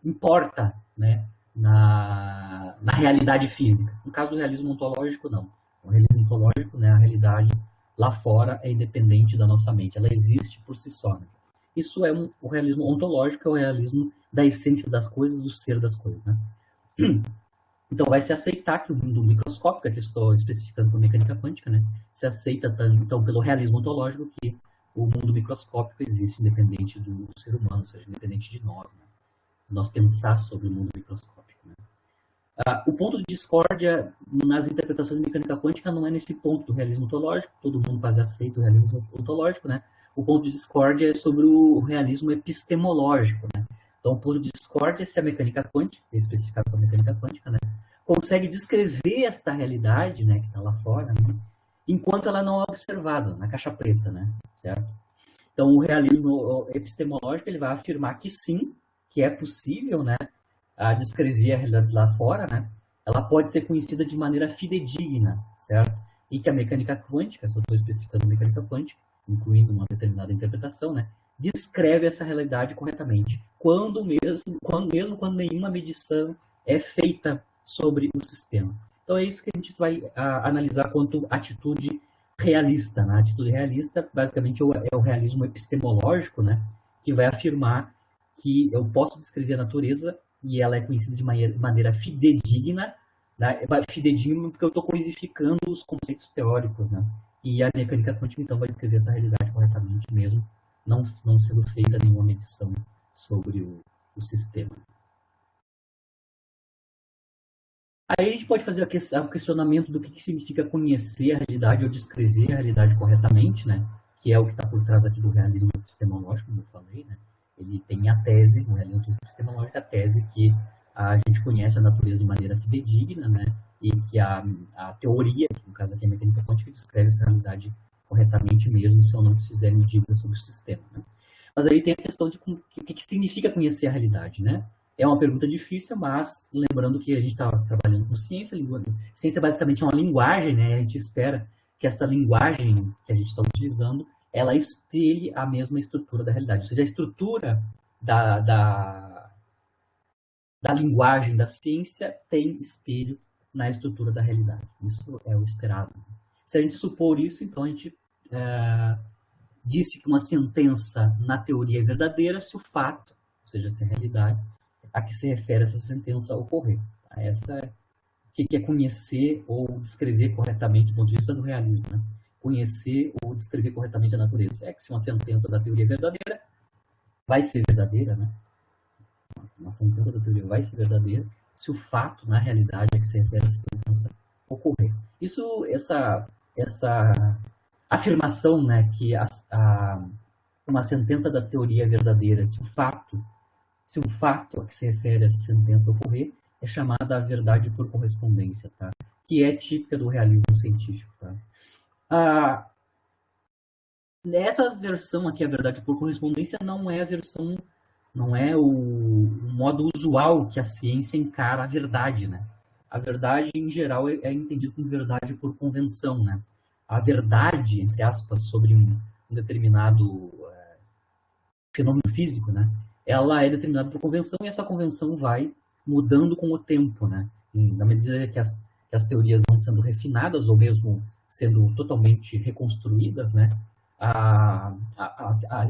importa, né? Na realidade física. No caso do realismo ontológico, não. O realismo ontológico, né? A realidade lá fora é independente da nossa mente. Ela existe por si só, né? Isso é o realismo ontológico, é o realismo da essência das coisas, do ser das coisas, né? Então, vai se aceitar que o mundo microscópico, que estou especificando por mecânica quântica, né? Se aceita, então, pelo realismo ontológico, que o mundo microscópico existe independente do ser humano, ou seja, independente de nós, né? Nós pensar sobre o mundo microscópico, né? O ponto de discórdia nas interpretações de mecânica quântica não é nesse ponto do realismo ontológico, todo mundo quase aceita o realismo ontológico, né? O ponto de discórdia é sobre o realismo epistemológico, né? Então, o ponto de discórdia é se a mecânica quântica, é especificado para a mecânica quântica, né, consegue descrever esta realidade, né, que está lá fora, né, enquanto ela não é observada, na caixa preta, né, certo? Então, o realismo epistemológico ele vai afirmar que sim, que é possível, né, a descrever a realidade lá fora, né, ela pode ser conhecida de maneira fidedigna, certo? E que a mecânica quântica, se eu estou especificando mecânica quântica, incluindo uma determinada interpretação, né, descreve essa realidade corretamente, mesmo quando nenhuma medição é feita sobre o sistema. Então é isso que a gente vai analisar quanto atitude realista. Né? A atitude realista, basicamente, é o realismo epistemológico, né, que vai afirmar que eu posso descrever a natureza e ela é conhecida de maneira fidedigna, né? Fidedigna porque eu estou coisificando os conceitos teóricos, né? E a mecânica quântica, então, vai descrever essa realidade corretamente mesmo, não sendo feita nenhuma medição sobre o sistema. Aí a gente pode fazer o questionamento do que significa conhecer a realidade ou descrever a realidade corretamente, né? Que é o que está por trás aqui do realismo epistemológico, como eu falei, né? Ele tem a tese, o realismo epistemológico, a tese que a gente conhece a natureza de maneira fidedigna, né? E que a teoria, que no caso aqui é a mecânica quântica, descreve essa realidade corretamente mesmo, se eu não fizer medidas sobre o sistema. Né? Mas aí tem a questão de o que significa conhecer a realidade, né? É uma pergunta difícil, mas lembrando que a gente está trabalhando com ciência, ciência basicamente é uma linguagem, né? A gente espera que essa linguagem que a gente está utilizando, ela espelhe a mesma estrutura da realidade. Ou seja, a estrutura da linguagem da ciência tem espelho na estrutura da realidade. Isso é o esperado. Se a gente supor isso, então a gente disse que uma sentença na teoria é verdadeira se o fato, ou seja, se a realidade, a que se refere essa sentença ocorrer. Essa é o que é conhecer ou descrever corretamente do ponto de vista do realismo. Né? Conhecer ou descrever corretamente a natureza. É que se uma sentença da teoria é verdadeira, vai ser verdadeira, né? Uma sentença da teoria vai ser verdadeira se o fato, na realidade, a que se refere essa sentença ocorrer. Essa afirmação, né, que uma sentença da teoria é verdadeira se o fato a que se refere essa sentença ocorrer, é chamada a verdade por correspondência, tá? Que é típica do realismo científico. Tá? Essa versão aqui, a verdade por correspondência, não é a versão, não é o modo usual que a ciência encara a verdade, né? A verdade, em geral, é entendida como verdade por convenção, né? A verdade, entre aspas, sobre um determinado fenômeno físico, né? Ela é determinada por convenção e essa convenção vai mudando com o tempo, né? E na medida que as teorias vão sendo refinadas ou mesmo sendo totalmente reconstruídas, né? A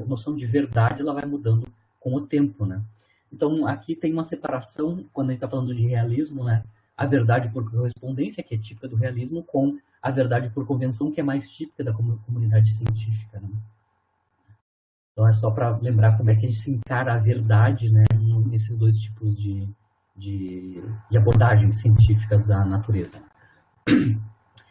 noção de verdade ela vai mudando com o tempo, né? Então aqui tem uma separação quando a gente está falando de realismo, né? A verdade por correspondência, que é típica do realismo, com a verdade por convenção, que é mais típica da comunidade científica, né? Então é só para lembrar como é que a gente se encara a verdade, né, nesses dois tipos de abordagens científicas da natureza.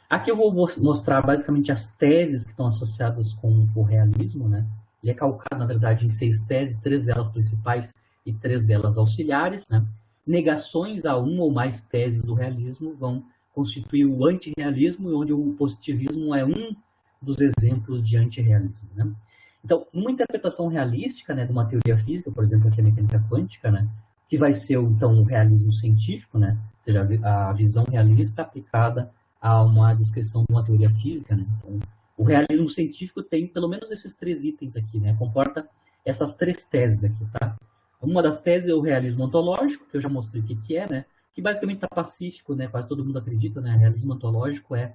Aqui eu vou mostrar basicamente as teses que estão associadas com o realismo. Né? Ele é calcado, na verdade, em 6 teses, 3 delas principais e 3 delas auxiliares. Né? Negações a uma ou mais teses do realismo vão constituir o antirrealismo, onde o positivismo é um dos exemplos de antirrealismo. Né? Então, uma interpretação realística, né, de uma teoria física, por exemplo, aqui a mecânica quântica, né, que vai ser, então, o realismo científico, né, ou seja, a visão realista aplicada a uma descrição de uma teoria física. Né. Então, o realismo científico tem pelo menos esses 3 itens aqui, né, comporta essas 3 teses aqui, tá? Uma das teses é o realismo ontológico, que eu já mostrei o que é, né, que basicamente está pacífico, né, quase todo mundo acredita, né, o realismo ontológico é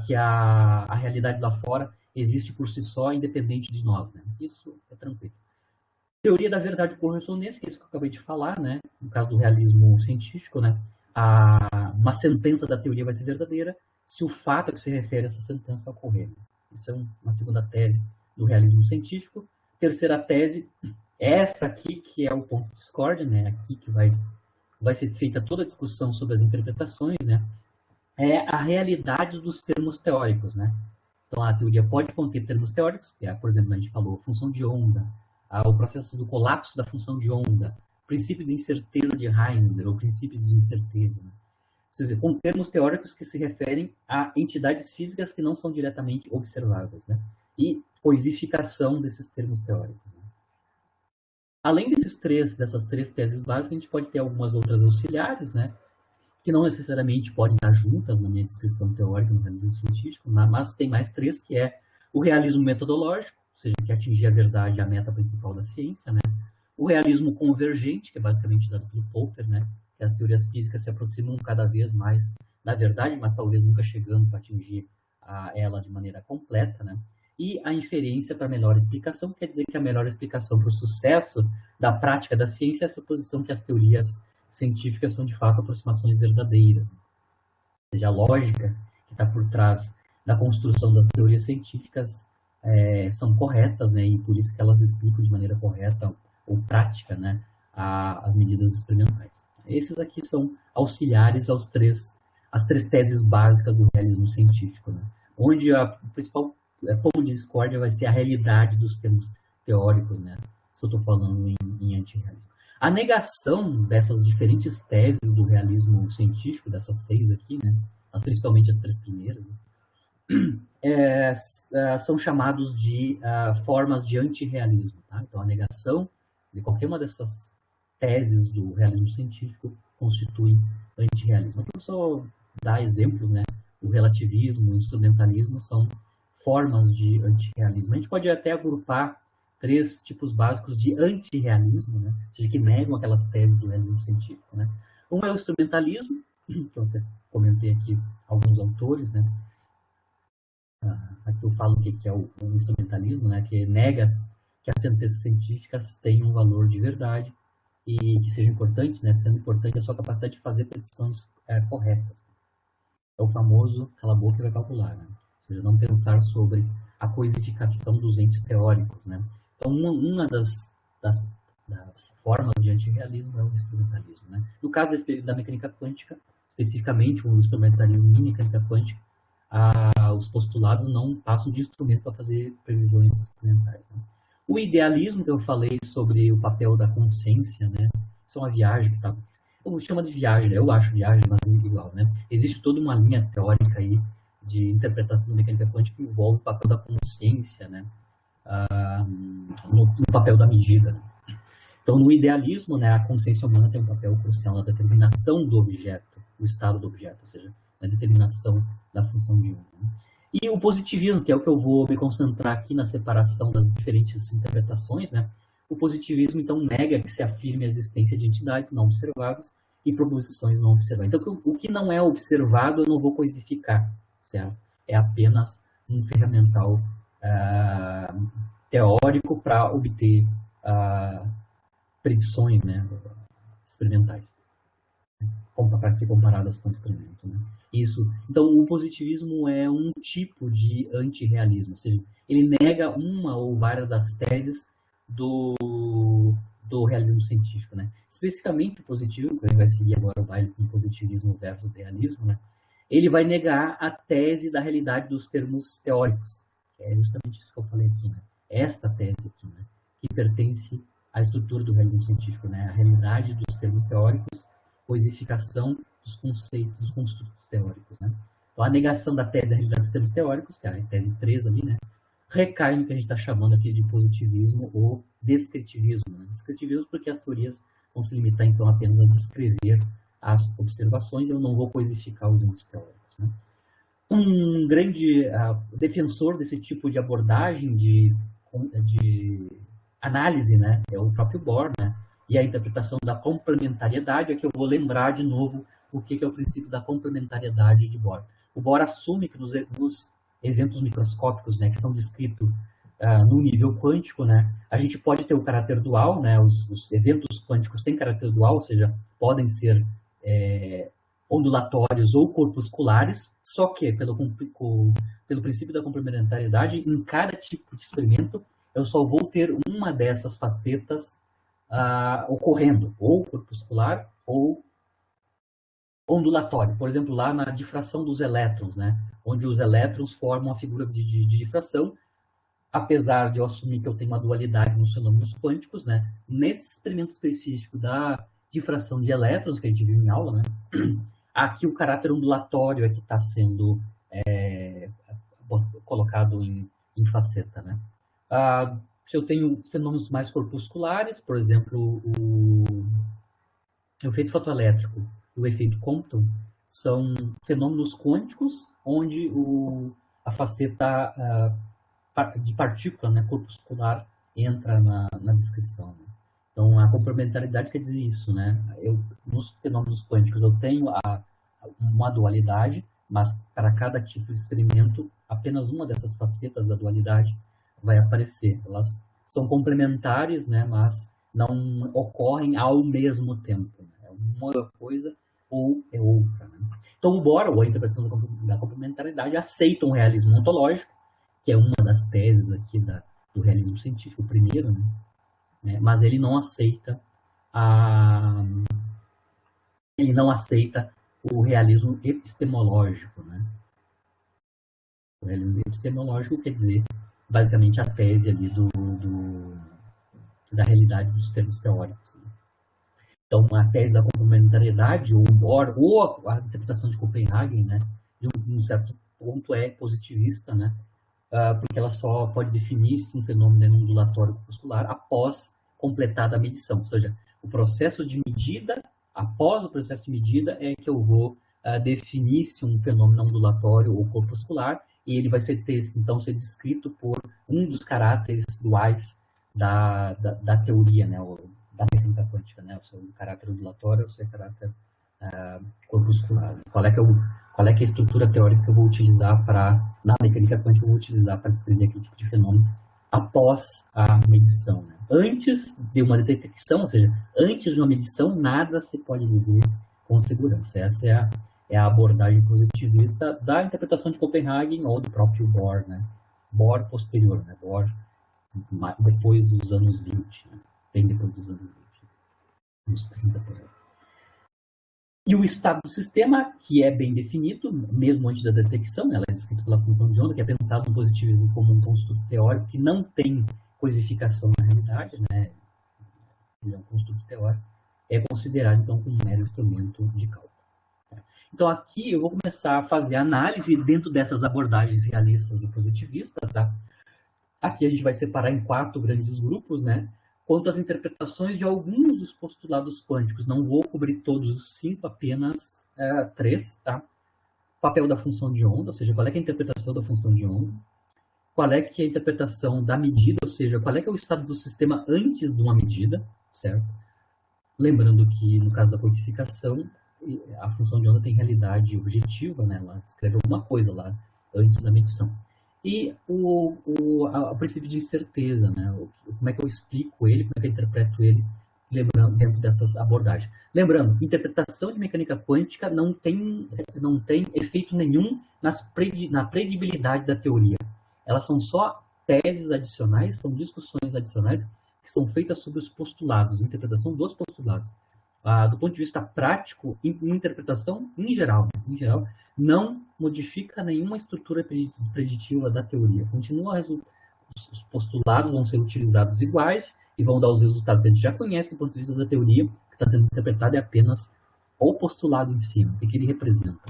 que a realidade lá fora existe por si só, independente de nós, né? Isso é tranquilo. Teoria da verdade por correspondência, que é isso que eu acabei de falar, né? No caso do realismo científico, né? Uma sentença da teoria vai ser verdadeira se o fato a que se refere a essa sentença ocorrer. Isso é uma segunda tese do realismo científico. Terceira tese, essa aqui que é o ponto de discórdia, né? Aqui que vai ser feita toda a discussão sobre as interpretações, né? É a realidade dos termos teóricos, né? Então, a teoria pode conter termos teóricos, que é, por exemplo, a gente falou, função de onda, o processo do colapso da função de onda, princípio de incerteza de Heisenberg, ou princípios de incerteza. Né? Ou seja, com termos teóricos que se referem a entidades físicas que não são diretamente observáveis, né? E coisificação desses termos teóricos. Né? Além dessas três teses básicas, a gente pode ter algumas outras auxiliares, né? Que não necessariamente podem estar juntas na minha descrição teórica no realismo científico, mas tem mais três, que é o realismo metodológico, ou seja, que atingir a verdade é a meta principal da ciência, né? O realismo convergente, que é basicamente dado pelo Popper, né? Que as teorias físicas se aproximam cada vez mais da verdade, mas talvez nunca chegando para atingir ela de maneira completa, né? E a inferência para melhor explicação, quer dizer que a melhor explicação para o sucesso da prática da ciência é a suposição que as teorias científicas são de fato aproximações verdadeiras. Ou seja, a lógica que está por trás da construção das teorias científicas são corretas, né? E por isso que elas explicam de maneira correta ou prática, né, as medidas experimentais. Esses aqui são auxiliares às três teses básicas do realismo científico, né? Onde o principal ponto de discórdia vai ser a realidade dos termos teóricos, né? Se eu estou falando em antirrealismo. A negação dessas diferentes teses do realismo científico, dessas seis aqui, né, principalmente as três primeiras, são chamados de formas de antirrealismo. Tá? Então, a negação de qualquer uma dessas teses do realismo científico constitui antirrealismo. Aqui eu só dar exemplo, né? O relativismo, o instrumentalismo são formas de antirrealismo. A gente pode até agrupar três tipos básicos de antirrealismo, né? Ou seja, que negam aquelas teses do realismo científico, né? Um é o instrumentalismo, que eu até comentei aqui alguns autores, né? Aqui eu falo o que é o instrumentalismo, né? Que nega que as sentenças científicas tenham um valor de verdade e que sejam importantes, né? Sendo importante a sua capacidade de fazer predições corretas. É o famoso cala a boca e vai calcular, né? Ou seja, não pensar sobre a coisificação dos entes teóricos, né? Então, uma das formas de antirrealismo é o instrumentalismo, né? No caso da mecânica quântica, especificamente o instrumentalismo em mecânica quântica, os postulados não passam de instrumento para fazer previsões experimentais, né? O idealismo que eu falei sobre o papel da consciência, né? Isso é uma viagem que está... Eu chamo de viagem, né? Eu acho viagem, mas é igual, né? Existe toda uma linha teórica aí de interpretação da mecânica quântica que envolve o papel da consciência, né? No papel da medida, né? Então, no idealismo, né, a consciência humana tem um papel crucial na determinação do objeto, do estado do objeto, ou seja, na determinação da função de um. Né? E o positivismo, que é o que eu vou me concentrar aqui na separação das diferentes interpretações, né? O positivismo, então, nega que se afirme a existência de entidades não observáveis e proposições não observáveis. Então, o que não é observado, eu não vou coisificar, certo? É apenas um ferramental teórico para obter predições, né, experimentais, para ser comparadas com o experimento, né? Isso. Então, o positivismo é um tipo de antirrealismo, ou seja, ele nega uma ou várias das teses do realismo científico, né? Especificamente o positivo, que a gente vai seguir agora o baile com positivismo versus realismo, né? Ele vai negar a tese da realidade dos termos teóricos. É justamente isso que eu falei aqui, né? Esta tese aqui, né? Que pertence à estrutura do realismo científico, né? A realidade dos termos teóricos, coisificação dos conceitos, dos construtos teóricos, né? Então, a negação da tese da realidade dos termos teóricos, que é a tese 3 ali, né? Recai no que a gente está chamando aqui de positivismo ou descritivismo. Né? Descritivismo porque as teorias vão se limitar, então, apenas a descrever as observações e eu não vou coisificar os entes teóricos. Né? Um grande defensor desse tipo de abordagem de análise, né, é o próprio Bohr, né? E a interpretação da complementariedade é que eu vou lembrar de novo o que é o princípio da complementariedade de Bohr. O Bohr assume que nos eventos microscópicos, né, que são descritos no nível quântico, né, a gente pode ter o caráter dual, né, os eventos quânticos têm caráter dual, ou seja, podem ser ondulatórios ou corpusculares, só que pelo princípio da complementariedade, em cada tipo de experimento, eu só vou ter uma dessas facetas ocorrendo, ou corpuscular ou ondulatório. Por exemplo, lá na difração dos elétrons, né? Onde os elétrons formam a figura de difração, apesar de eu assumir que eu tenho uma dualidade nos fenômenos quânticos, né? Nesse experimento específico da difração de elétrons, que a gente viu em aula, né? Aqui o caráter ondulatório é que está sendo colocado em faceta, né? se eu tenho fenômenos mais corpusculares, por exemplo, o efeito fotoelétrico e o efeito Compton, são fenômenos quânticos onde a faceta de partícula, né, corpuscular, entra na descrição. Então, a complementaridade quer dizer isso, né? Nos fenômenos quânticos eu tenho uma dualidade, mas para cada tipo de experimento, apenas uma dessas facetas da dualidade vai aparecer. Elas são complementares, né, mas não ocorrem ao mesmo tempo. Né? É uma coisa ou é outra. Né? Então, o Bohr, ou a interpretação da complementaridade, aceita um realismo ontológico, que é uma das teses aqui do realismo científico, o primeiro, né? Mas ele não aceita o realismo epistemológico, né? O realismo epistemológico quer dizer, basicamente, a tese ali da realidade dos termos teóricos. Né? Então, a tese da complementariedade, ou Bohr, ou a interpretação de Copenhagen, né, de um certo ponto é positivista, né, porque ela só pode definir se um fenômeno é ondulatório corpuscular após completada a medição. Ou seja, o processo de medida, após o processo de medida, é que eu vou definir se um fenômeno é ondulatório ou corpuscular, e ele vai então ser descrito por um dos caráteres duais da teoria, né, da mecânica quântica, né, o seu caráter ondulatório, o seu caráter corpuscular. Qual é que é a estrutura teórica que eu vou utilizar na mecânica quântica, eu vou utilizar para descrever aquele tipo de fenômeno após a medição. Né? Antes de uma detecção, ou seja, antes de uma medição, nada se pode dizer com segurança. Essa é a abordagem positivista da interpretação de Copenhagen ou do próprio Bohr, né? Bohr posterior, né? Bohr depois dos anos 20, né? Bem depois dos anos 20, uns 30 por aí. E o estado do sistema, que é bem definido, mesmo antes da detecção, ela é descrita pela função de onda, que é pensado no positivismo como um construto teórico que não tem coisificação na realidade, né? Ele é um construto teórico, é considerado, então, como um mero instrumento de cálculo. Então, aqui eu vou começar a fazer análise dentro dessas abordagens realistas e positivistas, tá? Aqui a gente vai separar em 4 grandes grupos, né? Quanto às interpretações de alguns dos postulados quânticos. Não vou cobrir todos os 5, apenas 3, tá? Papel da função de onda, ou seja, qual é, a interpretação da função de onda. Qual é que é a interpretação da medida, ou seja, qual é que é o estado do sistema antes de uma medida, certo? Lembrando que, no caso da coisificação, a função de onda tem realidade objetiva, né? Ela descreve alguma coisa lá antes da medição. E o princípio de incerteza, né? Como é que eu explico ele, como é que eu interpreto ele, lembrando, dentro dessas abordagens. Lembrando, interpretação de mecânica quântica não tem efeito nenhum na predibilidade da teoria. Elas são só teses adicionais, são discussões adicionais que são feitas sobre os postulados, interpretação dos postulados. Do ponto de vista prático, uma interpretação em geral, não modifica nenhuma estrutura preditiva da teoria. Continua, os postulados vão ser utilizados iguais e vão dar os resultados que a gente já conhece do ponto de vista da teoria, que está sendo interpretada é apenas o postulado em si, o que ele representa.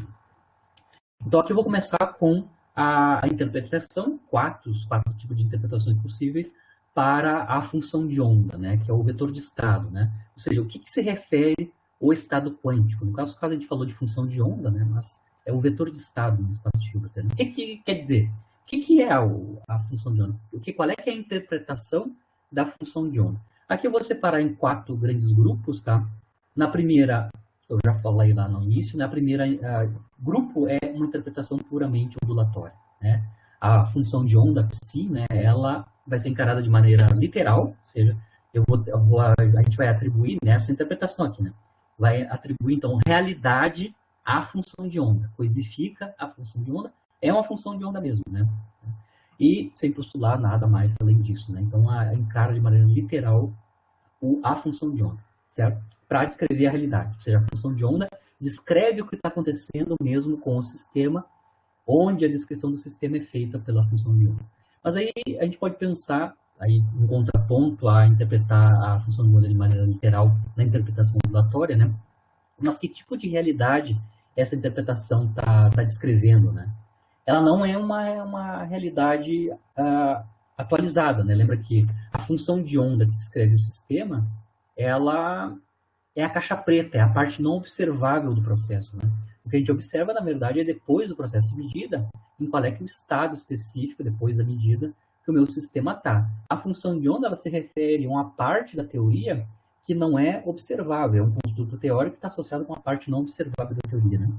Então, aqui eu vou começar com a interpretação, os quatro tipos de interpretações possíveis para a função de onda, né, que é o vetor de estado, né? Ou seja, o que se refere ao estado quântico? No caso, a gente falou de função de onda, né, mas é o vetor de estado no espaço de Hilbert. O que quer dizer? O que é a função de onda? Qual é que é a interpretação da função de onda? Aqui eu vou separar em 4 grandes grupos, tá? Na primeira, eu já falei lá no início, na primeira grupo é uma interpretação puramente ondulatória, né? A função de onda, psi, né, ela vai ser encarada de maneira literal, ou seja, a gente vai atribuir nessa interpretação aqui, né? Vai atribuir, então, realidade à função de onda, coisifica a função de onda, é uma função de onda mesmo, né? E sem postular nada mais além disso, né? Então, encara de maneira literal a função de onda, certo? Para descrever a realidade, ou seja, a função de onda descreve o que está acontecendo mesmo com o sistema, onde a descrição do sistema é feita pela função de onda. Mas aí a gente pode pensar, aí um contraponto a interpretar a função de onda de maneira literal na interpretação ondulatória, né? Mas que tipo de realidade essa interpretação está descrevendo, né? Ela não é uma realidade atualizada, né? Lembra que a função de onda que descreve o sistema, ela é a caixa preta, é a parte não observável do processo, né? O que a gente observa, na verdade, é depois do processo de medida, em qual é que o estado específico, depois da medida, que o meu sistema está. A função de onda, ela se refere a uma parte da teoria que não é observável, é um construto teórico que está associado com a parte não observável da teoria, né?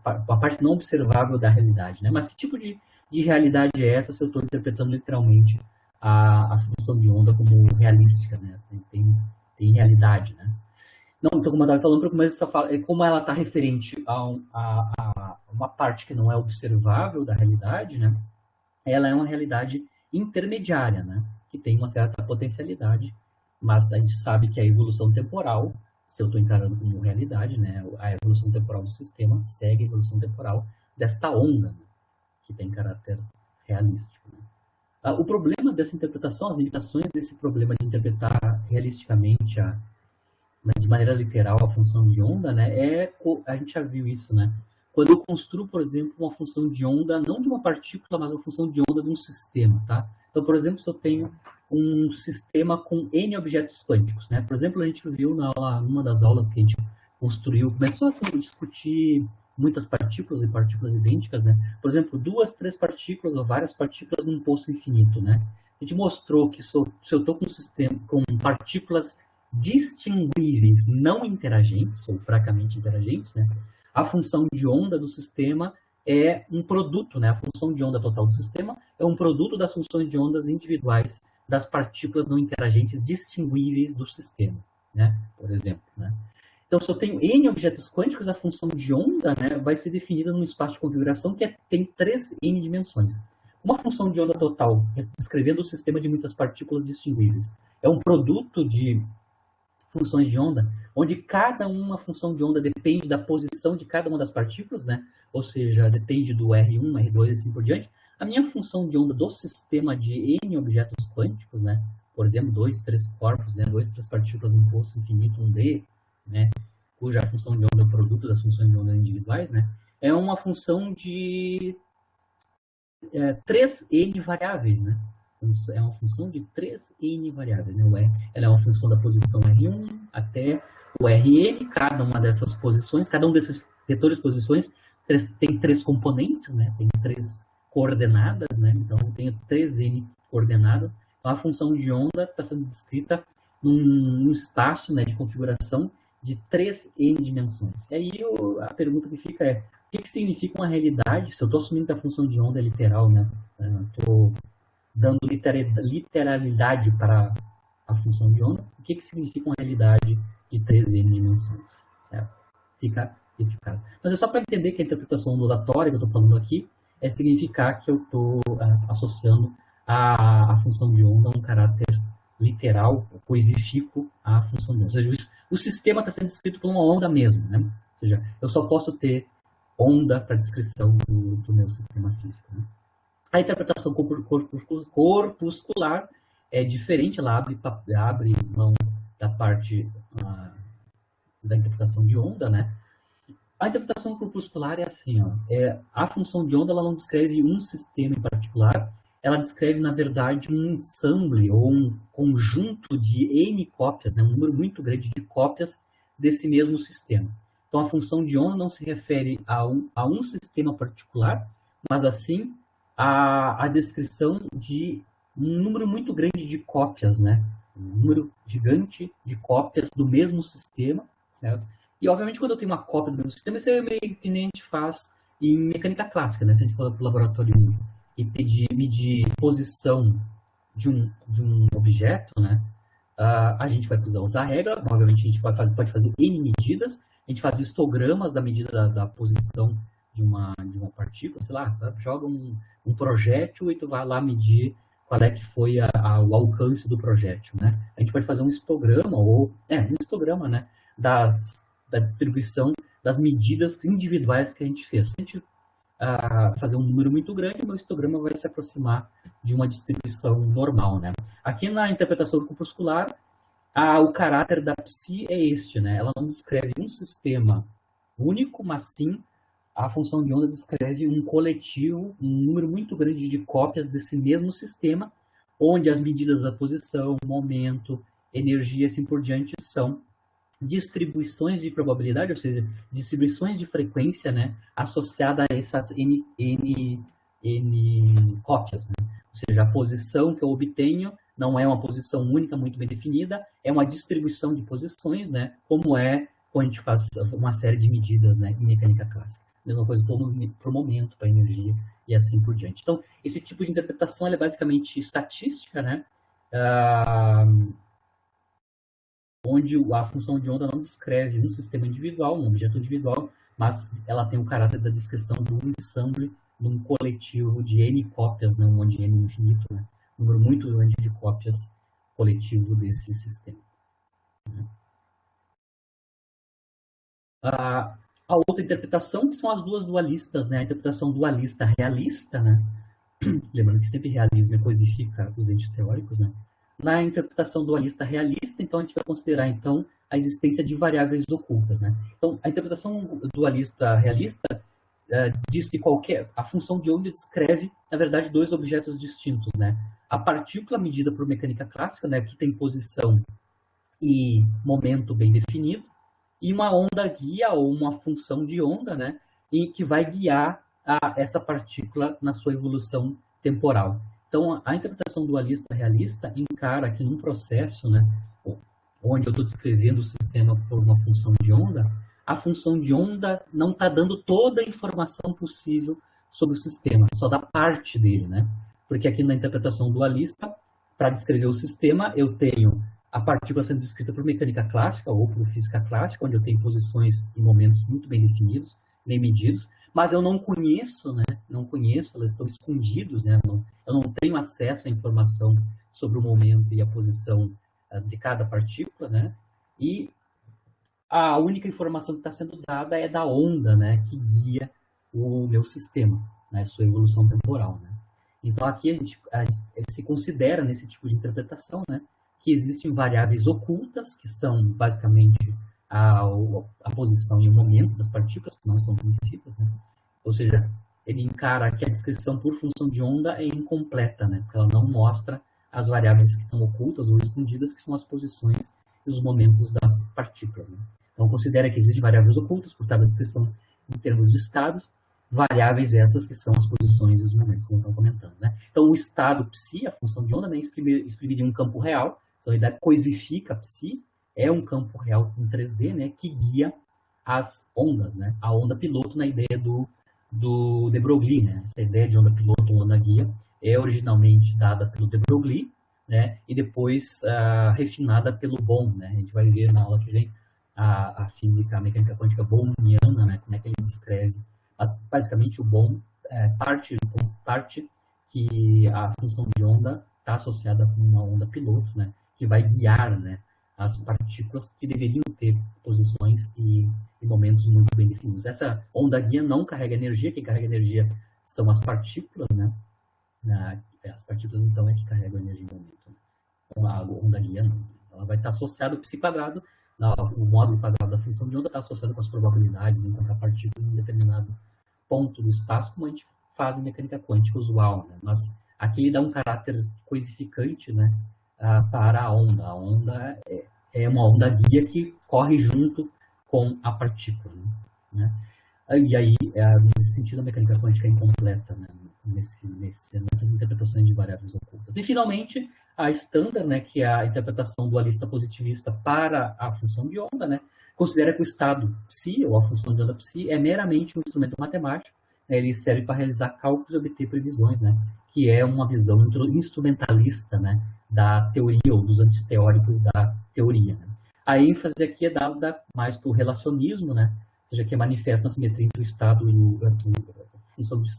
A parte não observável da realidade, né? Mas que tipo de realidade é essa se eu estou interpretando literalmente a função de onda como realística, né? Tem realidade, né? Não, então, como eu estava falando, para começar a falar, como ela está referente a uma parte que não é observável da realidade, né? Ela é uma realidade intermediária, né? Que tem uma certa potencialidade, mas a gente sabe que a evolução temporal, se eu estou encarando como realidade, né? A evolução temporal do sistema segue a evolução temporal desta onda, né? Que tem caráter realístico. Né? O problema dessa interpretação, as limitações desse problema de interpretar realisticamente de maneira literal a função de onda, né, a gente já viu isso, né? Quando eu construo, por exemplo, uma função de onda, não de uma partícula, mas uma função de onda de um sistema, tá? Então, por exemplo, se eu tenho um sistema com N objetos quânticos, né? Por exemplo, a gente viu numa das aulas que a gente construiu, começou a discutir muitas partículas e partículas idênticas, né? Por exemplo, 2, 3 partículas ou várias partículas num poço infinito, né? A gente mostrou que se eu estou com um sistema com partículas distinguíveis não interagentes, ou fracamente interagentes, né? A função de onda do sistema é um produto, né? A função de onda total do sistema é um produto das funções de ondas individuais das partículas não interagentes distinguíveis do sistema, né? Por exemplo, né? Então, se eu tenho N objetos quânticos, a função de onda, né, vai ser definida num espaço de configuração que tem 3 N dimensões. Uma função de onda total, descrevendo o sistema de muitas partículas distinguíveis, é um produto de funções de onda, onde cada uma função de onda depende da posição de cada uma das partículas, né? Ou seja, depende do R1, R2 e assim por diante. A minha função de onda do sistema de N objetos quânticos, né? Por exemplo, 2, 3 corpos, né? 2, 3 partículas num poço infinito, um D, né? Cuja função de onda é o produto das funções de onda individuais, né? É uma função de 3N variáveis, né? É uma função de 3N variáveis, né? Ela é uma função da posição R1 até o Rn, cada uma dessas posições, cada um desses vetores posições tem 3 componentes, né? Tem 3 coordenadas, né? Então eu tenho 3N coordenadas. Então a função de onda está sendo descrita num espaço, né, de configuração de 3N dimensões. E aí a pergunta que fica é: o que significa uma realidade? Se eu estou assumindo que a função de onda é literal, né? Estou dando literalidade para a função de onda, o que significa uma realidade de 3N dimensões, certo? Fica explicado. Mas é só para entender que a interpretação ondulatória que eu estou falando aqui é significar que eu estou associando a função de onda a um caráter literal, coisifico a função de onda. Ou seja, o sistema está sendo descrito por uma onda mesmo, né? Ou seja, eu só posso ter onda para descrição do meu sistema físico, né? A interpretação corpuscular é diferente, ela abre mão da parte da interpretação de onda, né? A interpretação corpuscular é assim, ó, a função de onda ela não descreve um sistema em particular, ela descreve, na verdade, um ensemble ou um conjunto de N cópias, né? Um número muito grande de cópias desse mesmo sistema. Então, a função de onda não se refere a um sistema particular, mas, assim, a descrição de um número muito grande de cópias, né? Um número gigante de cópias do mesmo sistema, certo? E, obviamente, quando eu tenho uma cópia do mesmo sistema, isso é meio que nem a gente faz em mecânica clássica, né? Se a gente for para o laboratório e medir posição de um objeto, né? A gente vai usar a regra, obviamente a gente pode fazer N medidas, a gente faz histogramas da medida da posição de uma partícula, sei lá, tá? Joga um projétil e tu vai lá medir qual é que foi o alcance do projétil, né? A gente pode fazer um histograma, um histograma, né? Da distribuição das medidas individuais que a gente fez. Se a gente fazer um número muito grande, o meu histograma vai se aproximar de uma distribuição normal, né? Aqui na interpretação corpuscular, o caráter da psi é este, né? Ela não descreve um sistema único, mas sim a função de onda descreve um coletivo, um número muito grande de cópias desse mesmo sistema, onde as medidas da posição, momento, energia e assim por diante são distribuições de probabilidade, ou seja, distribuições de frequência, né, associada a essas N cópias, né? Ou seja, a posição que eu obtenho não é uma posição única muito bem definida, é uma distribuição de posições, né, como é quando a gente faz uma série de medidas, né, em mecânica clássica. Mesma coisa para o momento, para a energia e assim por diante. Então, esse tipo de interpretação é basicamente estatística, né, onde a função de onda não descreve um sistema individual, um objeto individual, mas ela tem o caráter da descrição do ensemble num coletivo de N cópias, né, onde N é infinito, né, um número muito grande de cópias coletivo desse sistema. A outra interpretação, que são as duas dualistas, né, a interpretação dualista realista, né, lembrando que sempre realismo coisifica os entes teóricos, né, na interpretação dualista realista, então a gente vai considerar então a existência de variáveis ocultas, né. Então, a interpretação dualista realista diz que a função de onda descreve, na verdade, dois objetos distintos, né? A partícula medida por mecânica clássica, né, que tem posição e momento bem definido, e uma onda guia ou uma função de onda, né, e que vai guiar essa partícula na sua evolução temporal. Então, a interpretação dualista realista encara que num processo, né, onde eu estou descrevendo o sistema por uma função de onda, a função de onda não está dando toda a informação possível sobre o sistema, só dá parte dele, né? Porque aqui na interpretação dualista, para descrever o sistema, eu tenho a partícula sendo descrita por mecânica clássica ou por física clássica, onde eu tenho posições e momentos muito bem definidos, bem medidos, mas eu não conheço, né? Não conheço, elas estão escondidos, né? Eu não tenho acesso à informação sobre o momento e a posição de cada partícula, né? E a única informação que está sendo dada é da onda, né, que guia o meu sistema, né, sua evolução temporal, né. Então aqui a gente se considera nesse tipo de interpretação, né, que existem variáveis ocultas, que são basicamente a posição e o momento das partículas, que não são conhecidas, né. Ou seja, ele encara que a descrição por função de onda é incompleta, né, porque ela não mostra as variáveis que estão ocultas ou escondidas, que são as posições e os momentos das partículas, né. Então, considera que existem variáveis ocultas, por tal descrição em termos de estados, variáveis essas que são as posições e os momentos, como eu estava comentando, né? Então, o estado psi, a função de onda, né, exprimiria um campo real, então a ideia coisifica psi, é um campo real em 3D, né, que guia as ondas, né? A onda piloto na ideia do de Broglie, né? Essa ideia de onda piloto, onda guia, é originalmente dada pelo de Broglie, né? E depois refinada pelo Bohm, né? A gente vai ver na aula que vem a física, a mecânica quântica bohmiana, né, como é que ele descreve. Mas, basicamente, o Bohm parte que a função de onda está associada com uma onda piloto, né, que vai guiar, né, as partículas que deveriam ter posições e momentos muito bem definidos. Essa onda guia não carrega energia, quem carrega energia são as partículas, né, as partículas, então, é que carregam energia em momento. Né? A onda guia não. Ela vai estar associada ao psi quadrado. O módulo quadrado da função de onda está associado com as probabilidades enquanto a partícula em um determinado ponto do espaço, como a gente faz em mecânica quântica usual, né? Mas aqui ele dá um caráter coisificante, né, para a onda. A onda é uma onda guia que corre junto com a partícula, né? E aí, nesse sentido, a mecânica quântica é incompleta, né, nessas interpretações de variáveis ocultas. E, finalmente, a Standard, né, que é a interpretação dualista positivista para a função de onda, né, considera que o estado psi, ou a função de onda psi, é meramente um instrumento matemático, né, ele serve para realizar cálculos e obter previsões, né, que é uma visão instrumentalista, né, da teoria, ou dos antiteóricos da teoria. Né. A ênfase aqui é dada mais para o relacionismo, né, ou seja, que manifesta a simetria entre o estado e a função de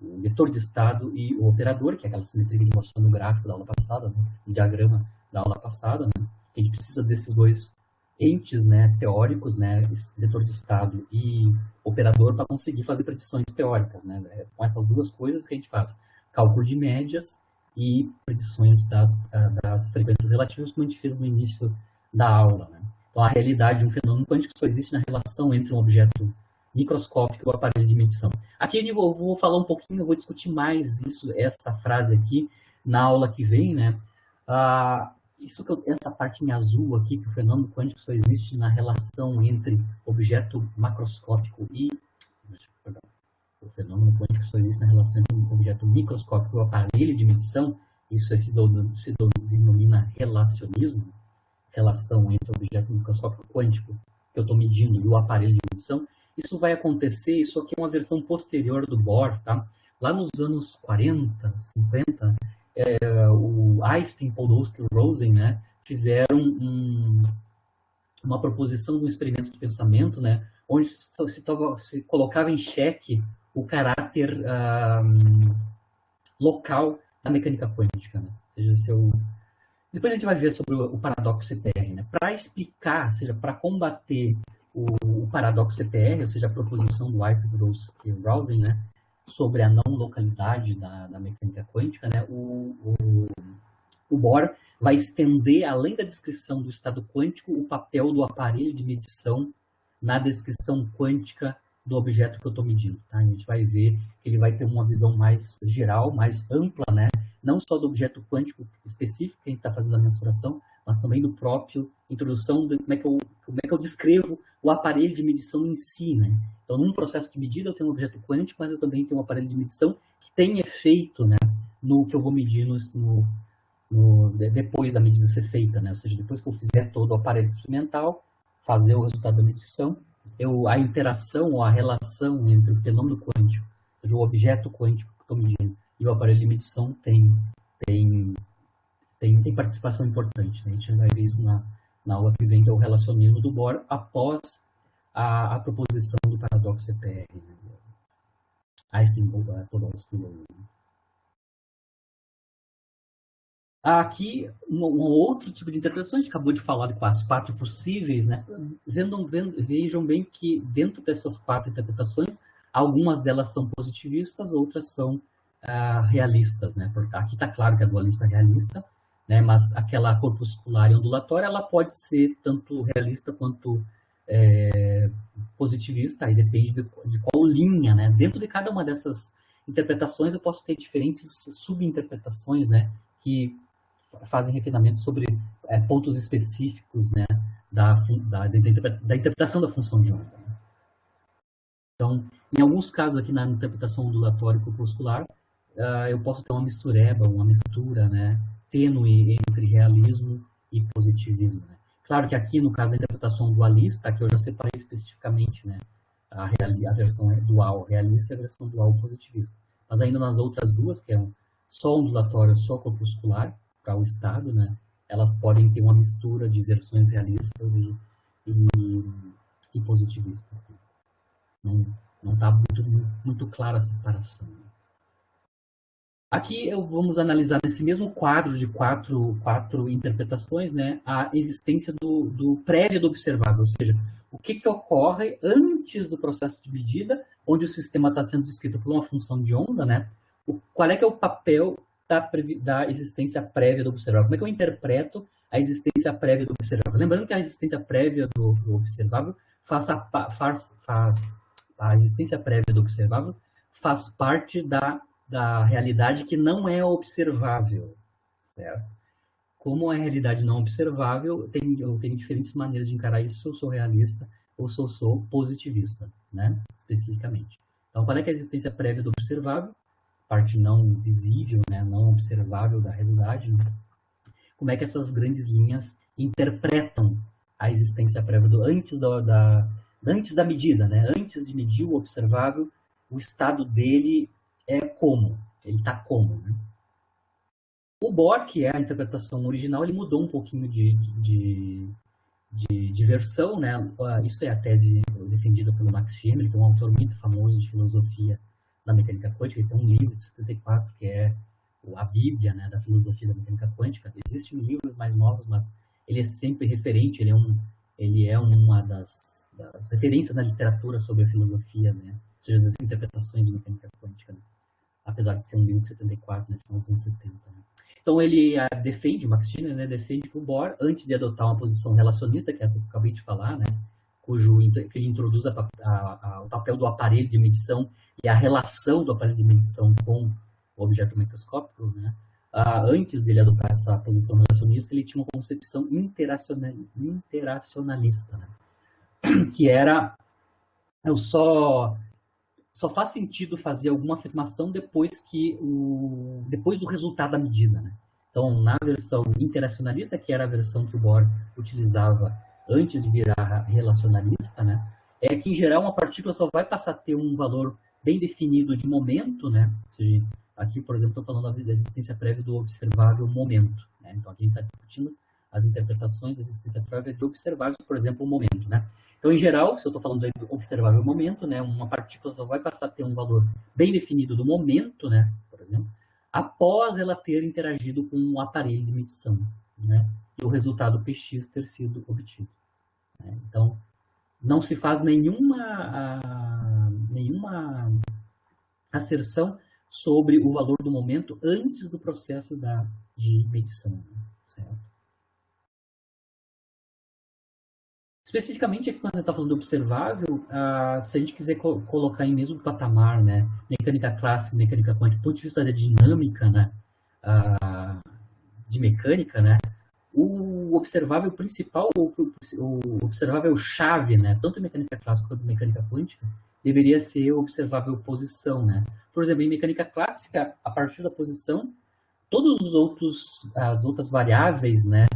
o vetor de estado e o operador, que é aquela simetria que a gente mostrou no gráfico da aula passada, né, no diagrama da aula passada, né, a gente precisa desses dois entes, né, teóricos, né, vetor de estado e operador, para conseguir fazer predições teóricas, né, com essas duas coisas que a gente faz cálculo de médias e predições das frequências relativas, como a gente fez no início da aula, né. Então, a realidade de um fenômeno quântico só existe na relação entre um objeto microscópico do aparelho de medição. Aqui eu vou falar um pouquinho, eu vou discutir mais essa frase aqui na aula que vem, né? Essa parte em azul aqui, que o fenômeno quântico só existe na relação entre objeto macroscópico e... Perdão, o fenômeno quântico só existe na relação entre um objeto microscópico e o aparelho de medição. Isso se denomina relacionismo, relação entre o objeto microscópico quântico que eu estou medindo e o aparelho de medição. Isso vai acontecer, isso aqui é uma versão posterior do Bohr, tá? Lá nos anos 40, 50, o Einstein, Podolsky e Rosen, né, fizeram uma proposição de um experimento de pensamento, né, onde se colocava em xeque o caráter local da mecânica quântica, né? Ou seja, depois a gente vai ver sobre o paradoxo CPR, né? Para explicar, ou seja, para combater o paradoxo CPR, ou seja, a proposição do Einstein, Podolsky e Rosen, né, sobre a não localidade da mecânica quântica, né, o Bohr vai estender, além da descrição do estado quântico, o papel do aparelho de medição na descrição quântica do objeto que eu estou medindo. Tá? A gente vai ver que ele vai ter uma visão mais geral, mais ampla, né? Não só do objeto quântico específico que a gente está fazendo a mensuração, mas também do próprio introdução de como é que eu descrevo o aparelho de medição em si, né? Então, num processo de medida, eu tenho um objeto quântico, mas eu também tenho um aparelho de medição que tem efeito, né, no que eu vou medir depois da medida ser feita, né? Ou seja, depois que eu fizer todo o aparelho experimental, fazer o resultado da medição, a interação ou a relação entre o fenômeno quântico, ou seja, o objeto quântico que eu estou medindo, e o aparelho de medição tem participação importante, né? A gente vai ver isso na aula que vem, que é o relacionismo do Bohr, após a proposição do paradoxo CPR, né? Einstein, Podolsky e Rosen. Aqui, um outro tipo de interpretação, a gente acabou de falar de as 4 possíveis, né? Vejam bem que dentro dessas 4 interpretações, algumas delas são positivistas, outras são realistas, né? Porque aqui está claro que a dualista é realista, né? Mas aquela corpuscular e ondulatória, ela pode ser tanto realista quanto positivista, aí depende de qual linha, né? Dentro de cada uma dessas interpretações, eu posso ter diferentes subinterpretações, né? Que fazem refinamentos sobre pontos específicos, né, da interpretação da função de onda. Então, em alguns casos aqui na interpretação ondulatória e corpuscular, eu posso ter uma mistureba, uma mistura, né, tênue entre realismo e positivismo. Né? Claro que aqui, no caso da interpretação dualista, aqui eu já separei especificamente, né, a versão dual realista e a versão dual positivista. Mas ainda nas outras duas, que é só ondulatória, só corpuscular, para o estado, né, elas podem ter uma mistura de realistas e positivistas. Não está muito clara a separação. Aqui vamos analisar nesse mesmo quadro de quatro interpretações, né, a existência do prévio do observável, ou seja, o que ocorre antes do processo de medida, onde o sistema está sendo descrito por uma função de onda, né, qual é que é o papel da existência prévia do observável. Como é que eu interpreto a existência prévia do observável? Lembrando que a existência prévia do observável a existência prévia do observável faz parte da realidade que não é observável, certo? Como é a realidade não observável, eu tenho diferentes maneiras de encarar isso, se eu sou realista ou se eu sou positivista, né? Especificamente. Então, qual é que é a existência prévia do observável? Parte não visível, né, não observável da realidade, né? Como é que essas grandes linhas interpretam a existência prévia antes da medida, né? Antes de medir o observável, o estado dele é como? Ele está como? Né? O Bohr, que é a interpretação original, ele mudou um pouquinho de versão, né? Isso é a tese defendida pelo Max Schemer, que é um autor muito famoso de filosofia da mecânica quântica. Ele tem um livro de 74 que é a Bíblia, né, da filosofia da mecânica quântica. Existem livros mais novos, mas ele é sempre referente, ele é uma das referências na literatura sobre a filosofia, né, ou seja, das interpretações de mecânica quântica, né, apesar de ser um livro de 74, né, final dos anos 70. Né. Então ele defende, Max Schemer, né, defende que o Bohr, antes de adotar uma posição relacionista, que é essa que eu acabei de falar, né, que ele introduz o papel do aparelho de medição e a relação do aparelho de medição com o objeto microscópico, né? Antes dele adotar essa posição relacionista, ele tinha uma concepção interacionalista, né? Que era só faz sentido fazer alguma afirmação depois do resultado da medida, né? Então, na versão interacionalista, que era a versão que o Bohr utilizava antes de virar relacionalista, né? É que, em geral, uma partícula só vai passar a ter um valor bem definido de momento, né? Ou seja, aqui, por exemplo, estou falando da existência prévia do observável momento, né? Então, aqui a gente está discutindo as interpretações da existência prévia de observáveis, por exemplo, o momento, né? Então, em geral, se eu estou falando do observável momento, né, uma partícula só vai passar a ter um valor bem definido do momento, né, por exemplo, após ela ter interagido com um aparelho de medição, né, e o resultado Px ter sido obtido, né? Então, não se faz nenhuma asserção sobre o valor do momento antes do processo de medição, certo? Especificamente aqui, quando a gente está falando do observável, se a gente quiser colocar em mesmo patamar, né, mecânica clássica, mecânica quântica, do ponto de vista da dinâmica, né, de mecânica, né, o observável principal, o observável chave, né, tanto em mecânica clássica quanto em mecânica quântica, deveria ser o observável posição, né. Por exemplo, em mecânica clássica, a partir da posição, todas as outras variáveis, né,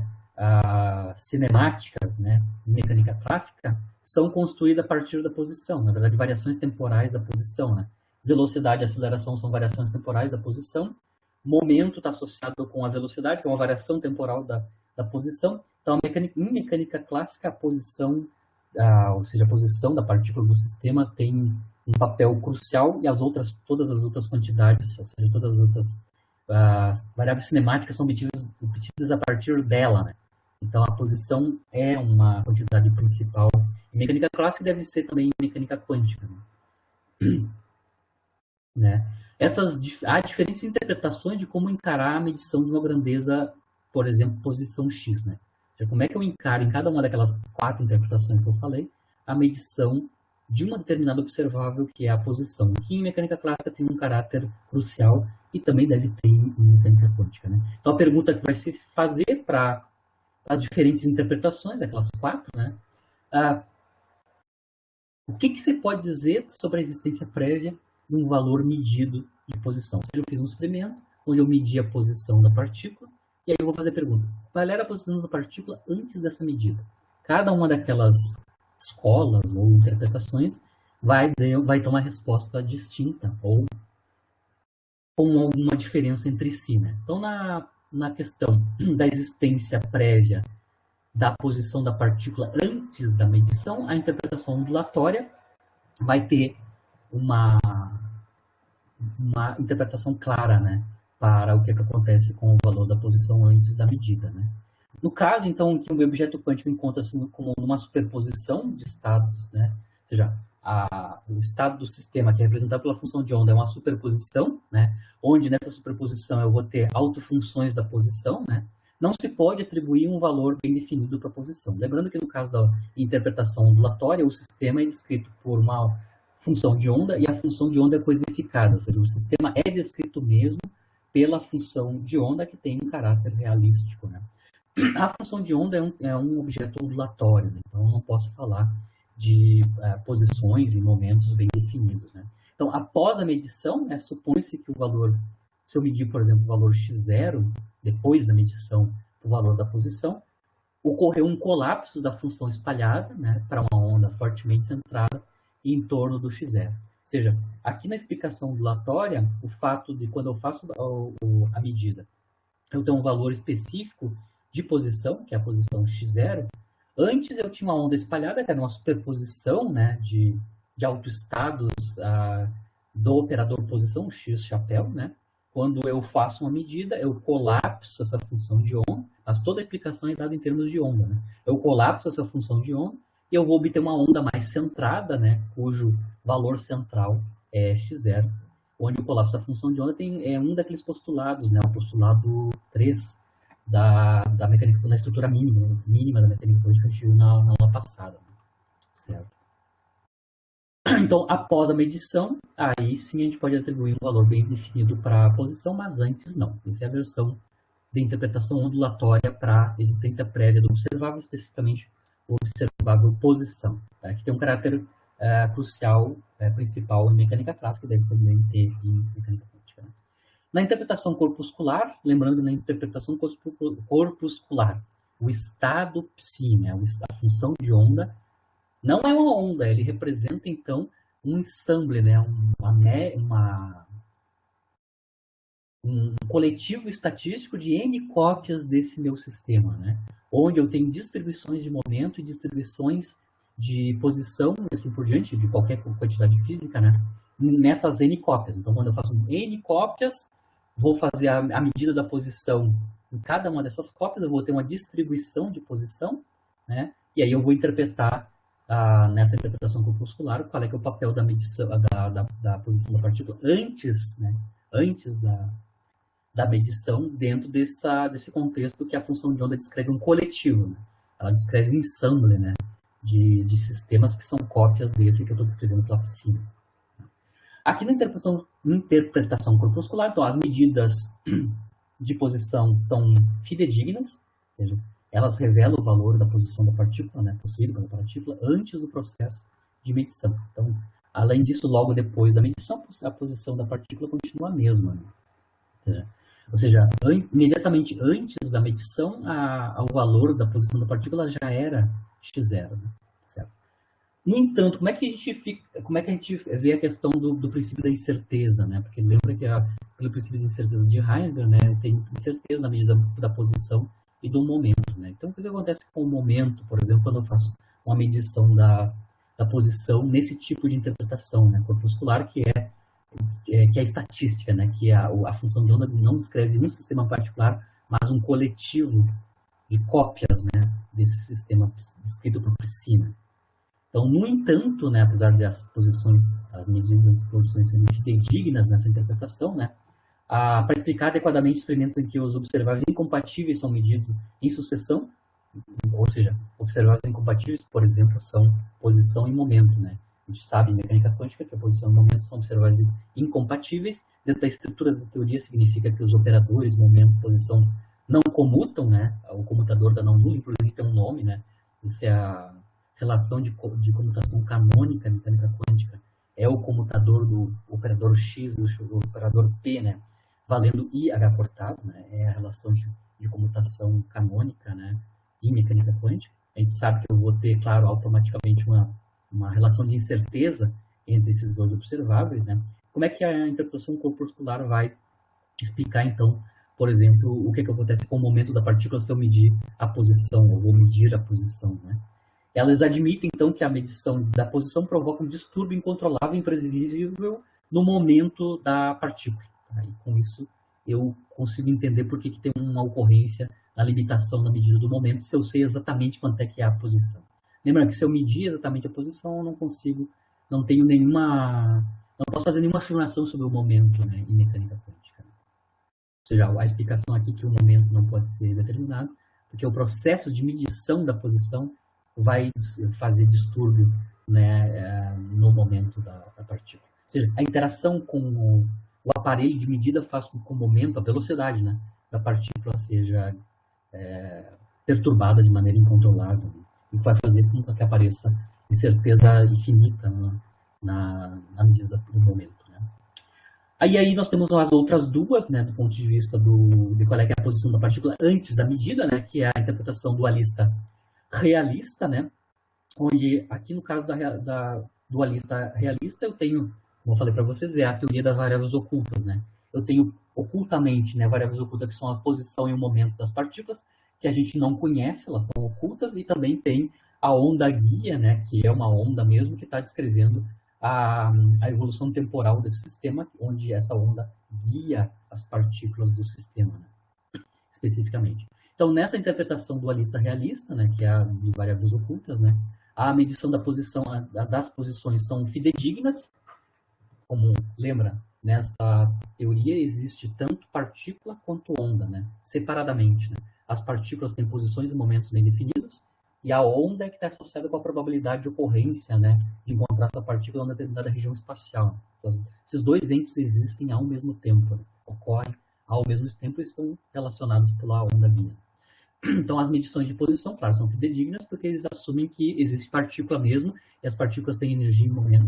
cinemáticas, né, em mecânica clássica, são construídas a partir da posição, na verdade, variações temporais da posição, né? Velocidade e aceleração são variações temporais da posição, momento está associado com a velocidade, que é uma variação temporal da posição. Então, em mecânica clássica, a posição, ou seja, a posição da partícula do sistema tem um papel crucial e todas as outras quantidades, ou seja, todas as outras variáveis cinemáticas são obtidas a partir dela, né? Então, a posição é uma quantidade principal. Em mecânica clássica deve ser também em mecânica quântica, né? Há diferentes interpretações de como encarar a medição de uma grandeza, por exemplo, posição x, né? Então, como é que eu encaro em cada uma daquelas 4 interpretações que eu falei, a medição de uma determinada observável, que é a posição, que em mecânica clássica tem um caráter crucial e também deve ter em mecânica quântica, né? Então, a pergunta que vai se fazer para as diferentes interpretações, aquelas 4, né? O que você pode dizer sobre a existência prévia de um valor medido de posição? Ou seja, eu fiz um experimento onde eu medi a posição da partícula e aí eu vou fazer a pergunta: qual era a posição da partícula antes dessa medida? Cada uma daquelas escolas ou interpretações vai ter uma resposta distinta ou com alguma diferença entre si, né? Então, na questão da existência prévia da posição da partícula antes da medição, a interpretação ondulatória vai ter uma interpretação clara, né, para o que acontece com o valor da posição antes da medida, né? No caso, então, que o objeto quântico encontra-se como uma superposição de estados, né? Ou seja, o estado do sistema, que é representado pela função de onda, é uma superposição, né? Onde nessa superposição eu vou ter autofunções da posição, né? Não se pode atribuir um valor bem definido para a posição. Lembrando que no caso da interpretação ondulatória, o sistema é descrito por uma função de onda e a função de onda é coisificada, ou seja, o sistema é descrito mesmo pela função de onda que tem um caráter realístico, né? A função de onda é um objeto ondulatório, né? Então eu não posso falar de posições e momentos bem definidos, né? Então, após a medição, né, supõe-se que o valor, se eu medir, por exemplo, o valor x0, depois da medição do valor da posição, ocorreu um colapso da função espalhada, né, para uma onda fortemente centrada em torno do x0. Ou seja, aqui na explicação ondulatória, o fato de quando eu faço a medida, eu tenho um valor específico de posição, que é a posição x0, antes eu tinha uma onda espalhada, que era uma superposição, né, de autoestados do operador posição, x chapéu, né? Quando eu faço uma medida, eu colapso essa função de onda, mas toda a explicação é dada em termos de onda, né? Eu colapso essa função de onda e eu vou obter uma onda mais centrada, né, cujo valor central é x0, onde o colapso da função de onda é um daqueles postulados, né, o postulado 3 da mecânica, na estrutura mínima da mecânica quântica que a gente viu na aula passada, certo? Então, após a medição, aí sim a gente pode atribuir um valor bem definido para a posição, mas antes não. Essa é a versão de interpretação ondulatória para a existência prévia do observável, especificamente o observável posição, tá? Que tem um caráter crucial, principal em mecânica clássica, e deve também ter em mecânica quântica. Né? Na interpretação corpuscular, lembrando que na interpretação corpuscular, o estado psi, né, a função de onda, não é uma onda, ele representa, então, um ensemble, né, um coletivo estatístico de N cópias desse meu sistema, né, onde eu tenho distribuições de momento e distribuições de posição, e assim por diante, de qualquer quantidade física, né, nessas N cópias. Então, quando eu faço N cópias, vou fazer a medida da posição em cada uma dessas cópias, eu vou ter uma distribuição de posição, né, e aí eu vou interpretar nessa interpretação corpuscular, qual é que é o papel da medição, da posição da partícula antes, né, antes da medição, dentro desse contexto que a função de onda descreve um coletivo. Né? Ela descreve um ensemble, né, de sistemas que são cópias desse que eu estou descrevendo pela piscina. Aqui na interpretação corpuscular, então, as medidas de posição são fidedignas, ou seja, elas revelam o valor da posição da partícula, né, possuída pela partícula, antes do processo de medição. Então, além disso, logo depois da medição, a posição da partícula continua a mesma. Né? Ou seja, imediatamente antes da medição, o valor da posição da partícula já era x0. Né? Certo? No entanto, como é que a gente vê a questão do princípio da incerteza? Né? Porque lembra que pelo princípio da incerteza de Heisenberg, né, tem incerteza na medida da posição e do momento. Né? Então, o que acontece com o momento, por exemplo, quando eu faço uma medição da posição nesse tipo de interpretação, né, corpuscular, que é a estatística, né, que a função de onda não descreve um sistema particular, mas um coletivo de cópias, né, desse sistema descrito por piscina. Então, no entanto, né, apesar das as medidas das posições serem fidedignas nessa interpretação, né, para explicar adequadamente experimentos em que os observáveis incompatíveis são medidos em sucessão, ou seja, observáveis incompatíveis, por exemplo, são posição e momento, né? A gente sabe em mecânica quântica que a posição e o momento são observáveis incompatíveis. Dentro da estrutura da teoria significa que os operadores, momento e posição não comutam, né? O comutador da não nula, inclusive tem um nome, né? Essa é a relação de comutação canônica em mecânica quântica. É o comutador do operador X e do operador P, né? Valendo IH cortado, né? É a relação de comutação canônica, né? Em mecânica quântica. A gente sabe que eu vou ter, claro, automaticamente uma relação de incerteza entre esses dois observáveis, né? Como é que a interpretação corpuscular vai explicar, então, por exemplo, o que acontece com o momento da partícula se eu medir a posição, ou vou medir a posição, né? Elas admitem, então, que a medição da posição provoca um distúrbio incontrolável e imprevisível no momento da partícula. Tá? E com isso, eu consigo entender por que tem uma ocorrência na limitação da medida do momento, se eu sei exatamente quanto é que é a posição. Lembrando que se eu medir exatamente a posição, eu não consigo, não posso fazer nenhuma afirmação sobre o momento, né, em mecânica quântica. Ou seja, a explicação aqui que o momento não pode ser determinado, porque o processo de medição da posição vai fazer distúrbio, né, no momento da partícula. Ou seja, a interação com o aparelho de medida faz com que o momento, a velocidade, né, da partícula seja perturbada de maneira incontrolável, e vai fazer com que apareça incerteza infinita na medida do momento. Né? Aí nós temos as outras duas, né, do ponto de vista de qual é a posição da partícula antes da medida, né, que é a interpretação dualista realista, né, onde aqui no caso da dualista realista eu tenho, como eu falei para vocês, é a teoria das variáveis ocultas. Né? Eu tenho ocultamente, né, variáveis ocultas que são a posição e o momento das partículas, que a gente não conhece, elas estão ocultas, e também tem a onda guia, né, que é uma onda mesmo que está descrevendo a evolução temporal desse sistema, onde essa onda guia as partículas do sistema, né, especificamente. Então, nessa interpretação dualista realista, né, que é a de variáveis ocultas, né, a medição da posição, das posições são fidedignas, como lembra, nessa teoria existe tanto partícula quanto onda, né, separadamente. Né? As partículas têm posições e momentos bem definidos, e a onda é que está associada com a probabilidade de ocorrência, né, de encontrar essa partícula em uma determinada região espacial. Então, esses dois entes existem ao mesmo tempo, né, ocorrem ao mesmo tempo e estão relacionados pela onda guia. Então, as medições de posição, claro, são fidedignas, porque eles assumem que existe partícula mesmo, e as partículas têm energia em momento,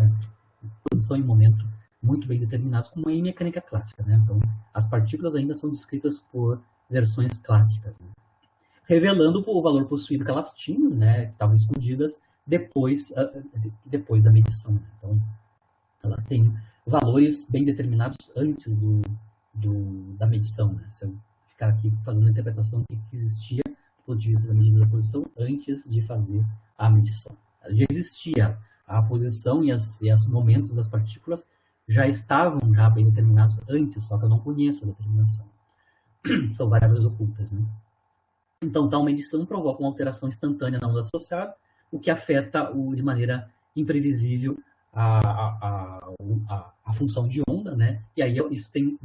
posição em momento muito bem determinados, como em mecânica clássica, né? Então, as partículas ainda são descritas por versões clássicas, né? Revelando o valor possuído que elas tinham, né, que estavam escondidas depois da medição. Então, elas têm valores bem determinados antes da medição. Né? Se eu ficar aqui fazendo a interpretação do que existia do ponto de vista da medida da posição antes de fazer a medição. Já existia a posição e os momentos das partículas já estavam já bem determinados antes, só que eu não conheço a determinação. São variáveis ocultas, né? Então, tal medição provoca uma alteração instantânea na onda associada, o que afeta de maneira imprevisível a função de onda, né? E aí isso tem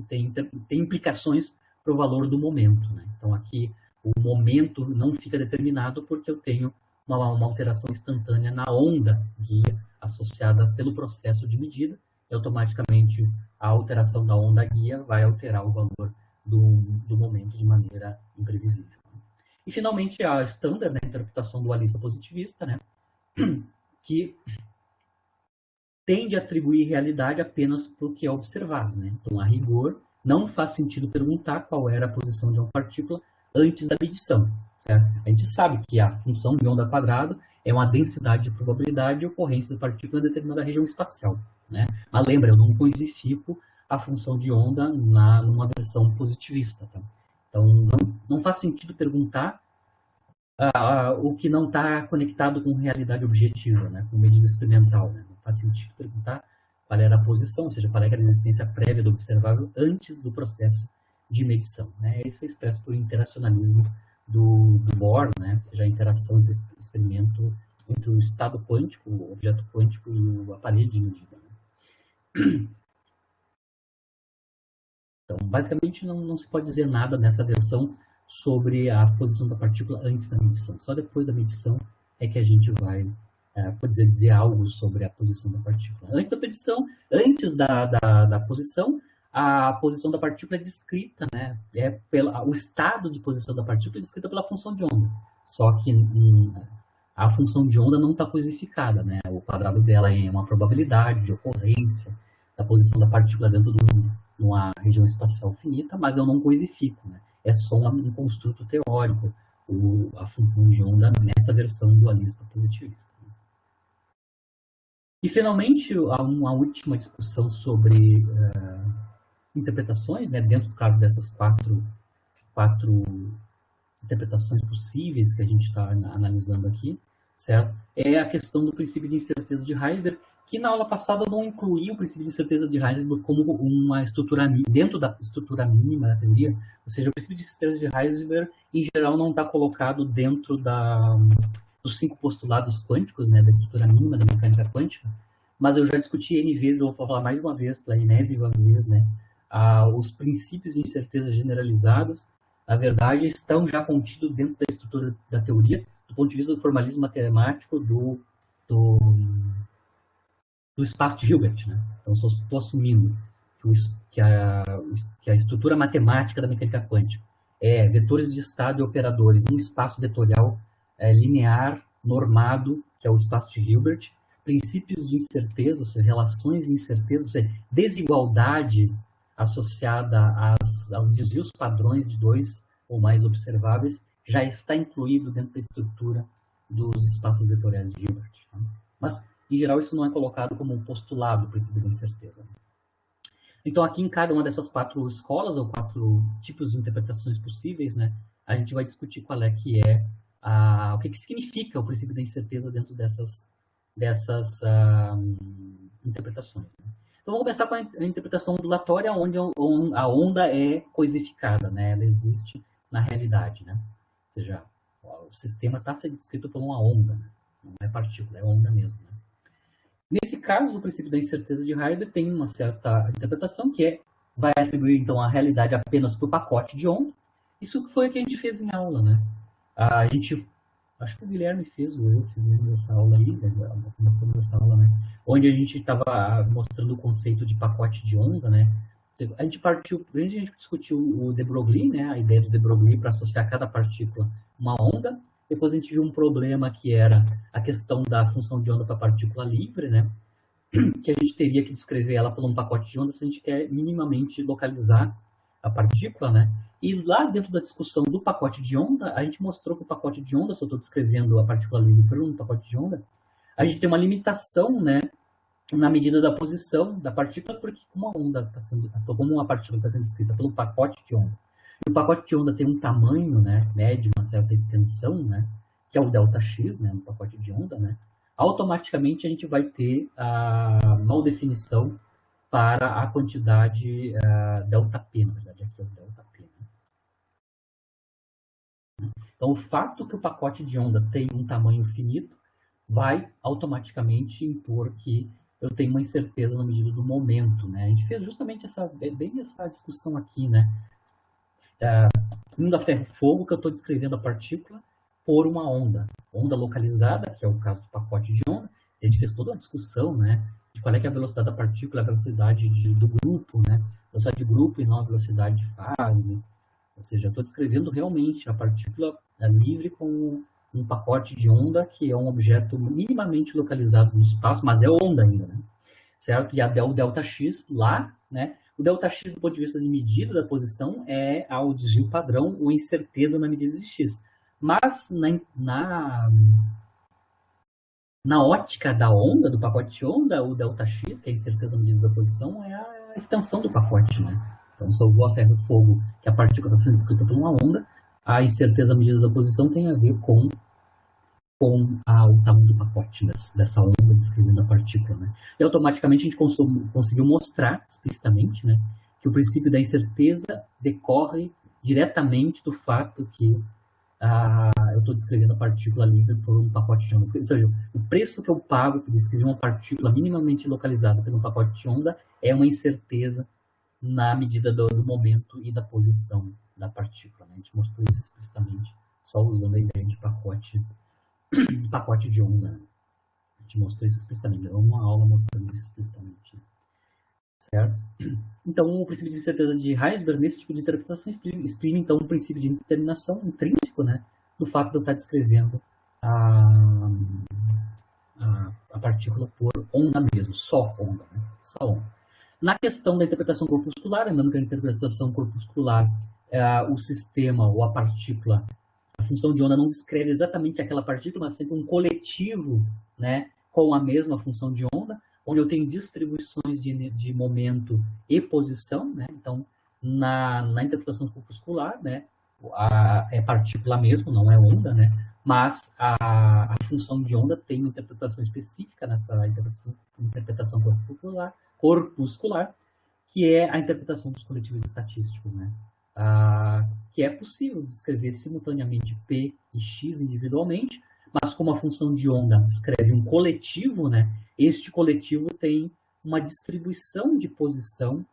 implicações para o valor do momento, né? Então, aqui o momento não fica determinado porque eu tenho uma alteração instantânea na onda guia associada pelo processo de medida, e automaticamente a alteração da onda guia vai alterar o valor do momento de maneira imprevisível. E, finalmente, a standard, né, a interpretação dualista positivista, né, que tende a atribuir realidade apenas para o que é observado. Né? Então, a rigor, não faz sentido perguntar qual era a posição de uma partícula antes da medição. Certo? A gente sabe que a função de onda quadrada é uma densidade de probabilidade de ocorrência da partícula em determinada região espacial. Né? Mas lembra, eu não coisifico a função de onda numa versão positivista. Tá? Então, não faz sentido perguntar o que não está conectado com realidade objetiva, né? Com medida experimental. Né? Não faz sentido perguntar qual era a posição, ou seja, qual era a existência prévia do observável antes do processo de medição. Né? Isso é expresso por interacionalismo do Bohr, né? Ou seja, a interação entre o experimento, entre o estado quântico, o objeto quântico e o aparelho de medida. Né? Então, basicamente, não se pode dizer nada nessa versão sobre a posição da partícula antes da medição. Só depois da medição é que a gente vai poder dizer algo sobre a posição da partícula. Antes da medição, antes da posição, a posição da partícula é descrita, né? O estado de posição da partícula é descrita pela função de onda. Só que a função de onda não está cosificada, né? O quadrado dela é uma probabilidade de ocorrência da posição da partícula dentro de uma região espacial finita, mas eu não coisifico, né? É só um construto teórico, a função de onda nessa versão dualista positivista. E, finalmente, uma última discussão sobre interpretações, né, dentro do caso dessas quatro interpretações possíveis que a gente está analisando aqui, certo? É a questão do princípio de incerteza de Heisenberg, que na aula passada eu não incluí o princípio de incerteza de Heisenberg como uma estrutura dentro da estrutura mínima da teoria, ou seja, o princípio de incerteza de Heisenberg, em geral, não está colocado dentro dos 5 postulados quânticos, né, da estrutura mínima da mecânica quântica, mas eu já discuti N vezes, eu vou falar mais uma vez, pela enésima vez, né, os princípios de incerteza generalizados, na verdade, estão já contidos dentro da estrutura da teoria, do ponto de vista do formalismo matemático do espaço de Hilbert. Né? Então, eu estou assumindo que a estrutura matemática da mecânica quântica é vetores de estado e operadores num espaço vetorial linear, normado, que é o espaço de Hilbert, princípios de incerteza, ou seja, relações de incerteza, ou seja, desigualdade associada aos desvios padrões de 2 ou mais observáveis, já está incluído dentro da estrutura dos espaços vetoriais de Hilbert. Tá? Mas, em geral, isso não é colocado como um postulado, o princípio da incerteza. Então, aqui em cada uma dessas 4 escolas, ou 4 tipos de interpretações possíveis, né, a gente vai discutir qual é que é o que significa o princípio da incerteza dentro dessas interpretações. Né? Então, vamos começar com a interpretação ondulatória, onde a onda é coisificada, né? Ela existe na realidade. Né? Ou seja, o sistema está sendo descrito por uma onda, né? Não é partícula, é onda mesmo. Né? Nesse caso, o princípio da incerteza de Heisenberg tem uma certa interpretação, que vai atribuir, então, a realidade apenas para o pacote de onda. Isso foi o que a gente fez em aula. Né? A gente acho que o Guilherme fez, ou eu fizemos essa aula aí, né, mostrando essa aula, né, onde a gente estava mostrando o conceito de pacote de onda, né, a gente discutiu o de Broglie, né, a ideia do de Broglie para associar cada partícula uma onda. Depois a gente viu um problema que era a questão da função de onda para partícula livre, né, que a gente teria que descrever ela por um pacote de onda se a gente quer minimamente localizar a partícula, né? E lá dentro da discussão do pacote de onda, a gente mostrou que o pacote de onda, se eu estou descrevendo a partícula livre por um pacote de onda, a gente tem uma limitação, né, na medida da posição da partícula, porque como a onda está sendo, como uma partícula está sendo descrita pelo pacote de onda, e o pacote de onda tem um tamanho, né, mede uma certa extensão, né, que é o ΔX, né, no pacote de onda, né, automaticamente a gente vai ter a mal definição para a quantidade ΔP, na verdade, aqui é o ΔP. Né? Então, o fato que o pacote de onda tem um tamanho finito vai automaticamente impor que eu tenho uma incerteza na medida do momento, né? A gente fez justamente bem essa discussão aqui, né? Indo a ferro-fogo, que eu estou descrevendo a partícula por uma onda localizada, que é o caso do pacote de onda. A gente fez toda uma discussão, né, de qual é que é a velocidade da partícula, a velocidade do grupo, né, a velocidade de grupo e não a velocidade de fase. Ou seja, eu estou descrevendo realmente a partícula livre com um pacote de onda, que é um objeto minimamente localizado no espaço, mas é onda ainda, né? Certo? E o ΔX lá, né? O ΔX, do ponto de vista de medida da posição, é o desvio padrão ou incerteza na medida de x. Mas na ótica da onda, do pacote de onda, o ΔX, que é a incerteza na medida da posição, é a extensão do pacote, né? Então, se eu vou a ferro-fogo, que a partícula está sendo descrita por uma onda, a incerteza na medida da posição tem a ver com o tamanho do pacote dessa onda descrevendo a partícula, né? E automaticamente a gente conseguiu mostrar explicitamente, né, que o princípio da incerteza decorre diretamente do fato que eu estou descrevendo a partícula livre por um pacote de onda. Ou seja, o preço que eu pago para descrever uma partícula minimamente localizada por um pacote de onda é uma incerteza na medida do momento e da posição da partícula, né? A gente mostrou isso explicitamente, só usando a ideia de pacote de onda. A gente mostrou isso explicitamente, deu uma aula mostrando isso explicitamente. Certo? Então, o princípio de certeza de Heisberg, nesse tipo de interpretação, exprime então, o princípio de determinação intrínseco, né, do fato de eu estar descrevendo a partícula por onda mesmo, só onda, né? Só onda. Na questão da interpretação corpuscular, lembrando que a interpretação corpuscular, o sistema ou a partícula, a função de onda não descreve exatamente aquela partícula, mas sempre um coletivo, né, com a mesma função de onda, onde eu tenho distribuições de momento e posição, né? Então, na interpretação corpuscular, né, é partícula mesmo, não é onda, né? Mas a função de onda tem uma interpretação específica nessa interpretação corpuscular, que é a interpretação dos coletivos estatísticos, né? Que é possível descrever simultaneamente P e X individualmente, mas como a função de onda descreve um coletivo, né? Este coletivo tem uma distribuição de posição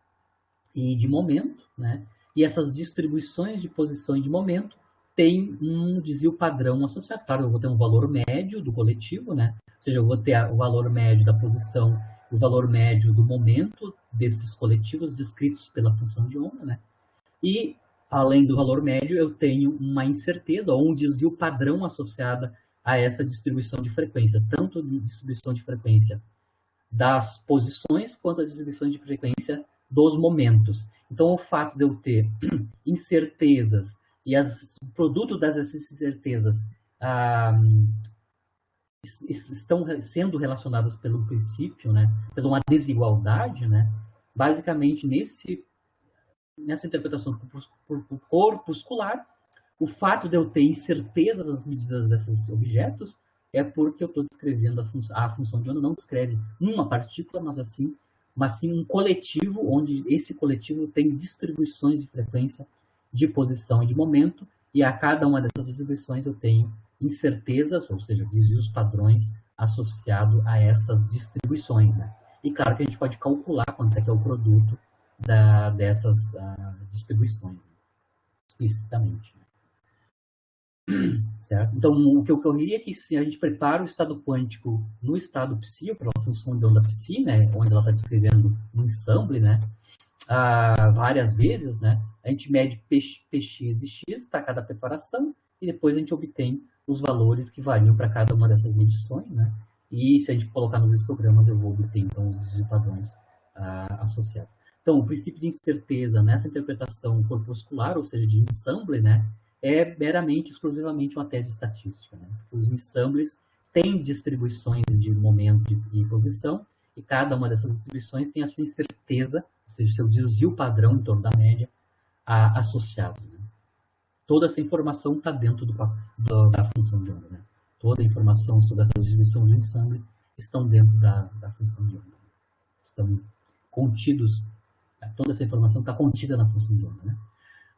e de momento, né? E essas distribuições de posição e de momento têm um desvio padrão associado. Claro, eu vou ter um valor médio do coletivo, né? Ou seja, eu vou ter o valor médio da posição, o valor médio do momento desses coletivos descritos pela função de onda, né? E, além do valor médio, eu tenho uma incerteza ou um desvio padrão associado a essa distribuição de frequência, tanto de distribuição de frequência das posições quanto as distribuições de frequência dos momentos. Então, o fato de eu ter incertezas e o produto dessas incertezas estão sendo relacionadas pelo princípio, né, pela uma desigualdade, né, basicamente nessa interpretação corpuscular, o fato de eu ter incertezas nas medidas desses objetos é porque eu estou descrevendo a função de onda não descreve uma partícula, mas sim um coletivo, onde esse coletivo tem distribuições de frequência, de posição e de momento, e a cada uma dessas distribuições eu tenho incertezas, ou seja, desvios padrões associados a essas distribuições, né? E claro que a gente pode calcular quanto é que é o produto dessas distribuições, né? Explicitamente. Certo? Então, o que ocorreria é que se a gente prepara o estado quântico no estado psi, pela função de onda psi, né, onde ela está descrevendo um ensemble, né, várias vezes, né, a gente mede px e x para cada preparação e depois a gente obtém os valores que variam para cada uma dessas medições, né, e se a gente colocar nos histogramas eu vou obter então os desvios padrões associados. Então, o princípio de incerteza nessa interpretação corpuscular, ou seja, de ensemble, né, é meramente, exclusivamente uma tese estatística. Né? Os ensembles têm distribuições de momento e posição, e cada uma dessas distribuições tem a sua incerteza, ou seja, o seu desvio padrão em torno da média associado. Né? Toda essa informação está dentro da função de onda. Né? Toda a informação sobre essas distribuições de ensemble estão dentro da função de onda. Estão contidos, toda essa informação está contida na função de onda. Né?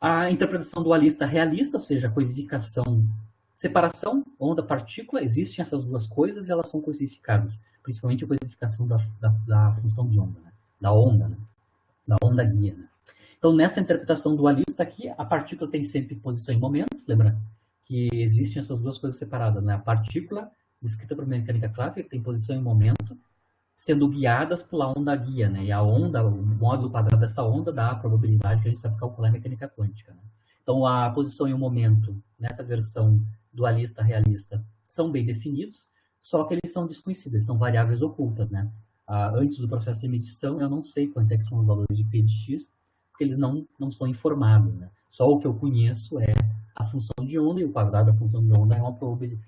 A interpretação dualista realista, ou seja, a coisificação, separação, onda-partícula, existem essas duas coisas e elas são coisificadas, principalmente a coisificação da função de onda, né? Da onda, né? Da onda guia. Né? Então, nessa interpretação dualista aqui, a partícula tem sempre posição e momento, lembra que existem essas duas coisas separadas, né? A partícula, descrita por mecânica clássica, tem posição e momento, sendo guiadas pela onda guia, né? E a onda, o módulo quadrado dessa onda dá a probabilidade que a gente sabe calcular em mecânica quântica. Né? Então, a posição e o momento, nessa versão dualista realista, são bem definidos, só que eles são desconhecidos, são variáveis ocultas, né? Antes do processo de medição, eu não sei quanto é que são os valores de P de X, porque eles não são informados, né? Só o que eu conheço é a função de onda, e o quadrado da função de onda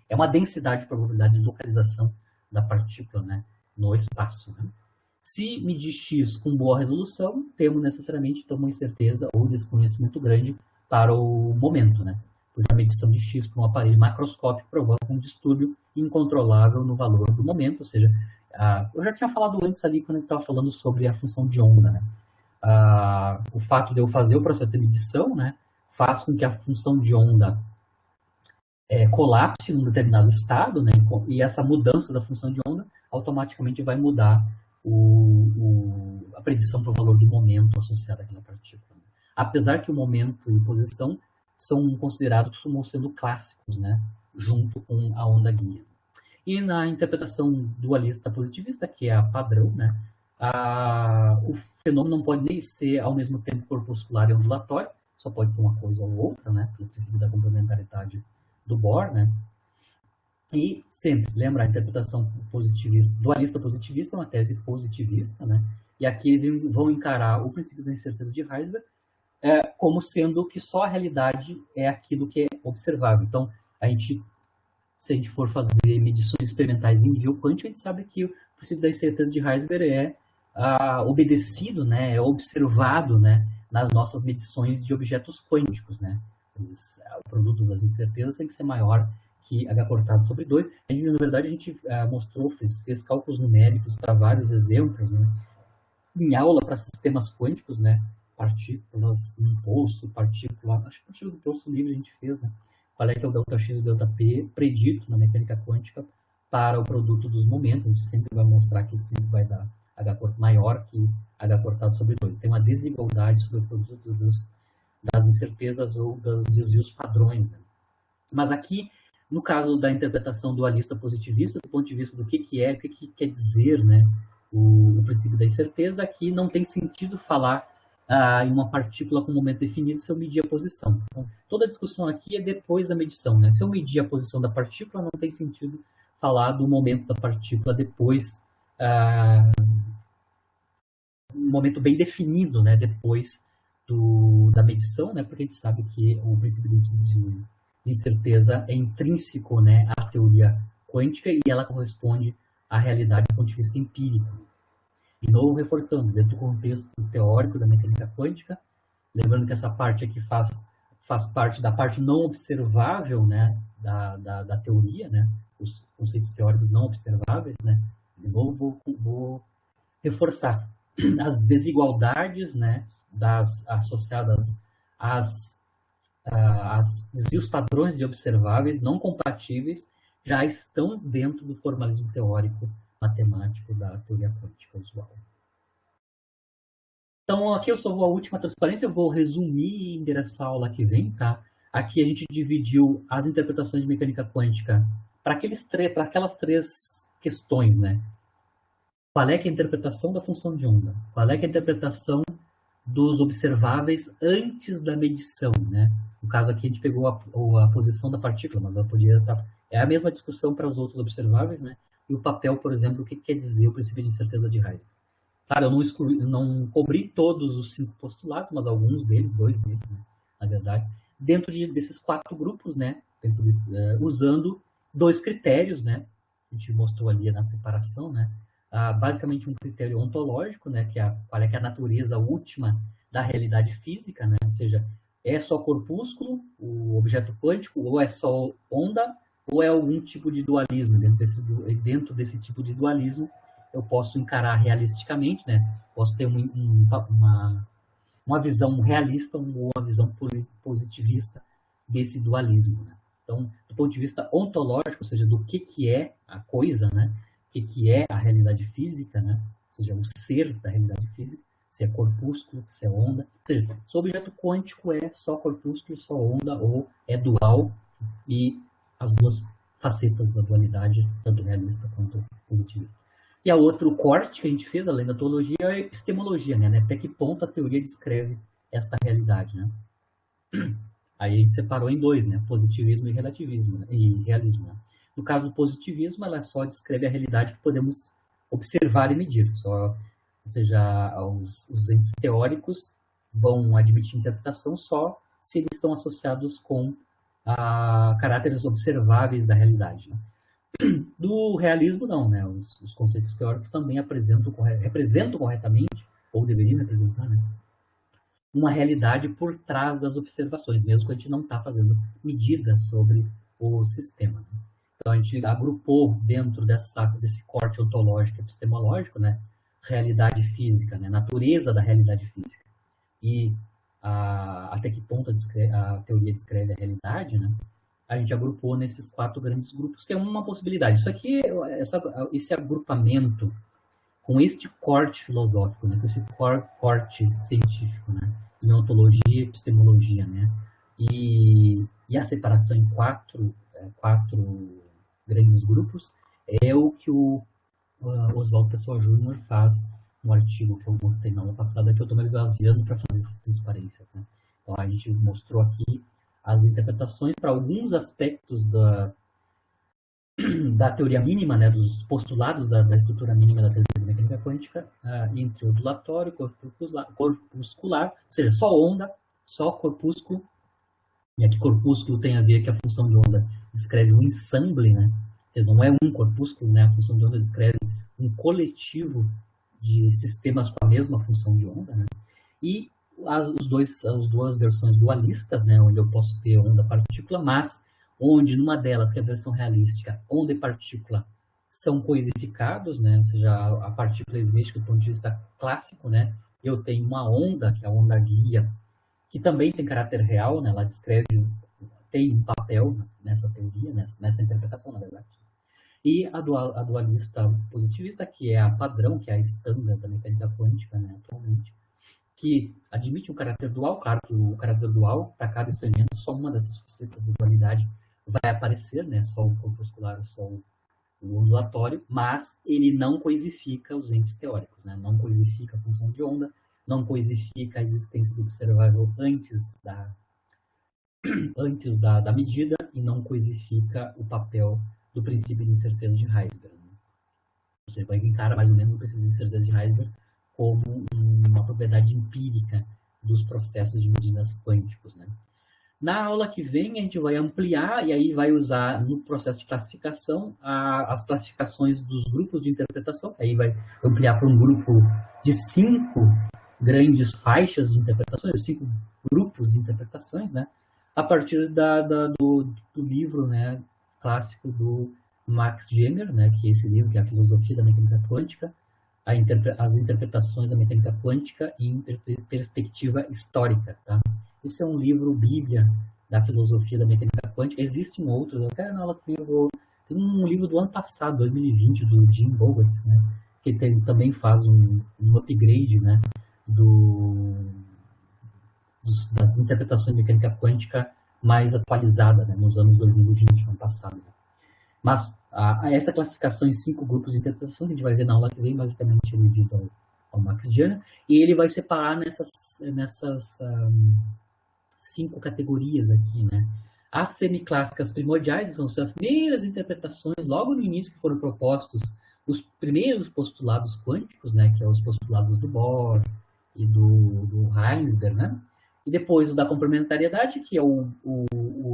é uma densidade de probabilidade de localização da partícula, né? No espaço. Né? Se medir x com boa resolução, temos necessariamente então, uma incerteza ou desconhecimento grande para o momento, né? Pois a medição de x por um aparelho macroscópico provoca um distúrbio incontrolável no valor do momento, ou seja, eu já tinha falado antes ali quando eu estava falando sobre a função de onda, né? O fato de eu fazer o processo de medição, né, faz com que a função de onda colapse num determinado estado, né, e essa mudança da função de onda automaticamente vai mudar a predição para o valor do momento associado àquela partícula. Apesar que o momento e posição são considerados como sendo clássicos, né, junto com a onda guia. E na interpretação dualista positivista, que é a padrão, né, o fenômeno não pode nem ser ao mesmo tempo corpuscular e ondulatório, só pode ser uma coisa ou outra, né, pelo princípio da complementaridade do Bohr, né? E sempre, lembra, a interpretação positivista, dualista positivista é uma tese positivista, né? E aqui eles vão encarar o princípio da incerteza de Heisenberg como sendo que só a realidade é aquilo que é observável. Então, se a gente for fazer medições experimentais em nível quântico, a gente sabe que o princípio da incerteza de Heisenberg é obedecido, né? É observado, né? Nas nossas medições de objetos quânticos, né? O produto das incertezas tem que ser maior que h cortado sobre 2. Na verdade, a gente mostrou, fez cálculos numéricos para vários exemplos, né? Em aula para sistemas quânticos, né? Partículas no impulso, acho que o artigo do impulso livre a gente fez, né? Qual é que é o ΔX e o ΔP predito na mecânica quântica para o produto dos momentos. A gente sempre vai mostrar que sempre vai dar h maior que h cortado sobre 2. Tem uma desigualdade sobre o produto das incertezas ou dos desvios padrões. Né? Mas aqui, no caso da interpretação dualista positivista, do ponto de vista do que é, o que quer dizer, né, o princípio da incerteza, aqui não tem sentido falar em uma partícula com momento definido se eu medir a posição. Então, toda a discussão aqui é depois da medição. Né? Se eu medir a posição da partícula, não tem sentido falar do momento da partícula depois, um momento bem definido, né, depois da medição, né, porque a gente sabe que o princípio de incerteza é intrínseco, né, à teoria quântica e ela corresponde à realidade do ponto de vista empírico. De novo, reforçando, dentro do contexto teórico da mecânica quântica, lembrando que essa parte aqui faz parte da parte não observável, né, da teoria, né, os conceitos teóricos não observáveis, né, de novo vou reforçar as desigualdades, né, associadas às desvios padrões de observáveis não compatíveis já estão dentro do formalismo teórico matemático da teoria quântica usual. Então, aqui eu só vou à última transparência, eu vou resumir e endereçar a aula que vem, tá? Aqui a gente dividiu as interpretações de mecânica quântica para aquelas três questões, né? Qual é que é a interpretação da função de onda? Qual é que é a interpretação dos observáveis antes da medição, né? No caso aqui a gente pegou a posição da partícula, mas ela podia estar... É a mesma discussão para os outros observáveis, né? E o papel, por exemplo, o que quer dizer o princípio de incerteza de Heisenberg. Claro, eu não cobri todos os 5 postulados, mas alguns deles, 2 deles, né, na verdade, dentro desses 4 grupos, né, usando 2 critérios, né, a gente mostrou ali na separação, né, basicamente um critério ontológico, né, qual é a natureza última da realidade física, né, ou seja, é só corpúsculo, o objeto quântico, ou é só onda, ou é algum tipo de dualismo. Dentro desse tipo de dualismo, eu posso encarar realisticamente, né? Posso ter uma visão realista ou uma visão positivista desse dualismo. Né? Então, do ponto de vista ontológico, ou seja, do que é a coisa, né? O que é a realidade física, né? Ou seja, o ser da realidade física, se é corpúsculo, se é onda. Ou seja, se o objeto quântico é só corpúsculo, só onda, ou é dual, e as duas facetas da dualidade, tanto realista quanto positivista. E a outro corte que a gente fez, além da teologia, é a epistemologia, né? Até que ponto a teoria descreve esta realidade, né? Aí a gente separou em 2, né? Positivismo e relativismo, né? E realismo, né? No caso do positivismo, ela só descreve a realidade que podemos observar e medir. Ou seja, os entes teóricos vão admitir interpretação só se eles estão associados com caráteres observáveis da realidade, né? Do realismo, não, né? Os conceitos teóricos também representam corretamente, ou deveriam representar, né? Uma realidade por trás das observações, mesmo que a gente não está fazendo medidas sobre o sistema. Né? Então, a gente agrupou dentro desse corte ontológico epistemológico, né? Realidade física, né? Natureza da realidade física. E até que ponto a teoria descreve a realidade, né? A gente agrupou nesses 4 grandes grupos, que é uma possibilidade. Isso aqui, esse agrupamento com este corte filosófico, né, com esse corte científico, né, em ontologia e epistemologia, né, e a separação em 4 grandes grupos é o que o Oswaldo Pessoa Júnior faz no artigo que eu mostrei na aula passada, que eu estou me baseando para fazer essa transparência. Né? Então, a gente mostrou aqui as interpretações para alguns aspectos da teoria mínima, né, dos postulados da estrutura mínima da teoria da mecânica quântica, entre ondulatório, corpuscular, ou seja, só onda, só corpúsculo. E aqui corpúsculo tem a ver que a função de onda descreve um ensemble, né? Ou seja, não é um corpúsculo, né? A função de onda descreve um coletivo de sistemas com a mesma função de onda, né? E as duas versões dualistas, né, onde eu posso ter onda-partícula, mas onde numa delas, que é a versão realística, onda e partícula são coisificados, né, ou seja, a partícula existe do ponto de vista clássico, né, eu tenho uma onda, que é a onda guia, que também tem caráter real, né, ela descreve, tem um papel nessa teoria, nessa interpretação, na verdade. E a dualista positivista, que é a padrão, que é a estándar da mecânica quântica, né, atualmente, que admite um caráter dual. Claro que o caráter dual, para cada experimento, só uma dessas facetas da dualidade vai aparecer, né? Só o corpuscular, só o ondulatório, mas ele não coisifica os entes teóricos, né? Não coisifica a função de onda, não coisifica a existência do observável antes da medida e não coisifica o papel do princípio de incerteza de Heisenberg. Né? Você vai encarar mais ou menos o princípio de incerteza de Heisenberg como uma propriedade empírica dos processos de medidas quânticos, né? Na aula que vem, a gente vai ampliar e aí vai usar no processo de classificação as classificações dos grupos de interpretação. Aí vai ampliar para um grupo de 5 grandes faixas de interpretações, 5 grupos de interpretações, né? A partir do livro, né, clássico do Max Jenger, né, que é esse livro, que é a Filosofia da Mecânica Quântica, as interpretações da mecânica quântica em perspectiva histórica. Tá? Esse é um livro bíblia da filosofia da mecânica quântica. Existem outros, até na aula que eu vou... Tem um livro do ano passado, 2020, do Jim Bogarts, né? Que ele também faz um upgrade, né? Das interpretações de mecânica quântica mais atualizada, né, nos anos 2020, ano passado. Mas essa classificação em 5 grupos de interpretação, que a gente vai ver na aula que vem, basicamente é devido ao Max Giana, e ele vai separar nessas 5 categorias aqui, né? As semiclássicas primordiais, são as primeiras interpretações, logo no início que foram propostos os primeiros postulados quânticos, né, que são os postulados do Bohr e do Heisenberg, né? E depois o da complementariedade, que é o